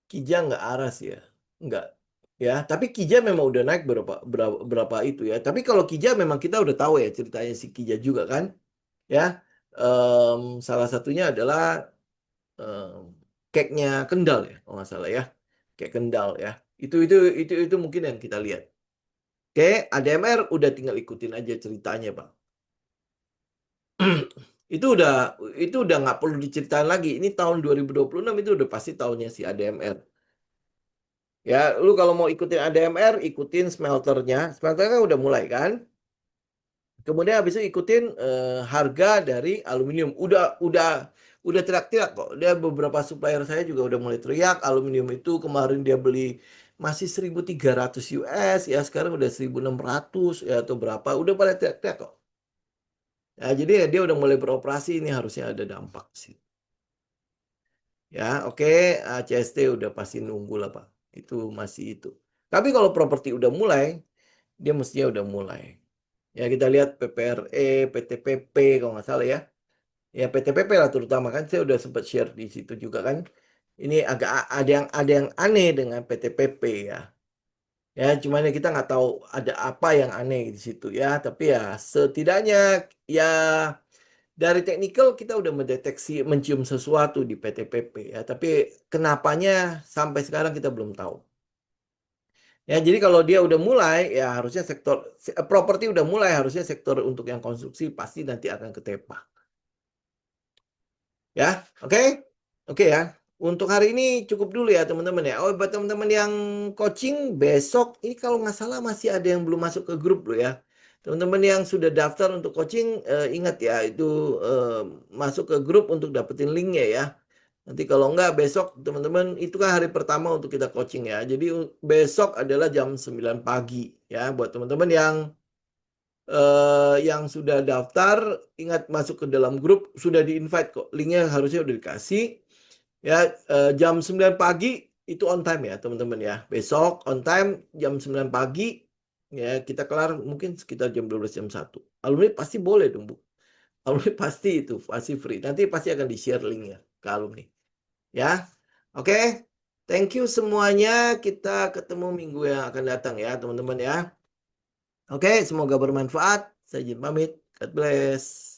Kija nggak aras ya. Nggak. Ya, tapi Kija memang udah naik berapa itu ya. Tapi kalau Kija memang kita udah tahu ya ceritanya si Kija juga kan. Ya, salah satunya adalah em, cake-nya Kendal ya, kalau nggak salah ya. Kayak Kendal ya. Itu mungkin yang kita lihat. Oke, ADMR udah tinggal ikutin aja ceritanya, Bang. itu udah itu udah nggak perlu diceritain lagi. Ini tahun 2026 itu udah pasti tahunnya si ADMR. Ya, lu kalau mau ikutin ADMR, ikutin smelternya. Smelternya kan udah mulai kan. Kemudian habis itu ikutin harga dari aluminium. Udah teriak-teriak kok. Dia beberapa supplier saya juga udah mulai teriak aluminium itu kemarin dia beli masih 1.300 US ya sekarang udah 1.600 ya atau berapa. Udah pada teriak-teriak kok. Ya, jadi ya dia udah mulai beroperasi ini harusnya ada dampak sih. Ya, oke, CST udah pasti nunggu lah, Pak. Itu masih itu. Tapi kalau properti udah mulai, dia mestinya udah mulai. Ya, kita lihat PPRE, PTPP kalau nggak salah ya. Ya, PTPP lah terutama kan saya udah sempat share di situ juga kan. Ini agak ada yang aneh dengan PTPP ya. Ya, cuman ya kita nggak tahu ada apa yang aneh di situ ya. Tapi ya setidaknya ya dari teknikal kita udah mendeteksi mencium sesuatu di PTPP ya. Tapi kenapanya sampai sekarang kita belum tahu. Ya, jadi kalau dia udah mulai ya harusnya sektor properti udah mulai harusnya sektor untuk yang konstruksi pasti nanti akan ketepa. Ya, oke? Oke ya. Untuk hari ini cukup dulu ya teman-teman ya. Oh, buat teman-teman yang coaching besok, ini kalau nggak salah masih ada yang belum masuk ke grup loh ya. Teman-teman yang sudah daftar untuk coaching, ingat ya itu masuk ke grup untuk dapetin linknya ya. Nanti kalau nggak besok teman-teman itu kan hari pertama untuk kita coaching ya. Jadi besok adalah jam 9 pagi ya buat teman-teman yang sudah daftar, ingat masuk ke dalam grup, sudah di-invite kok. Linknya harusnya udah dikasih. Ya, jam 9 pagi itu on time ya, teman-teman ya. Besok on time jam 9 pagi ya kita kelar mungkin sekitar jam 12 jam 1. Alumni pasti boleh dong, Bu. Alumni pasti itu, pasti free. Nanti pasti akan di-share linknya ke alumni. Ya. Oke. Thank you semuanya. Kita ketemu minggu yang akan datang ya, teman-teman ya. Oke, semoga bermanfaat. Saya izin pamit. God bless.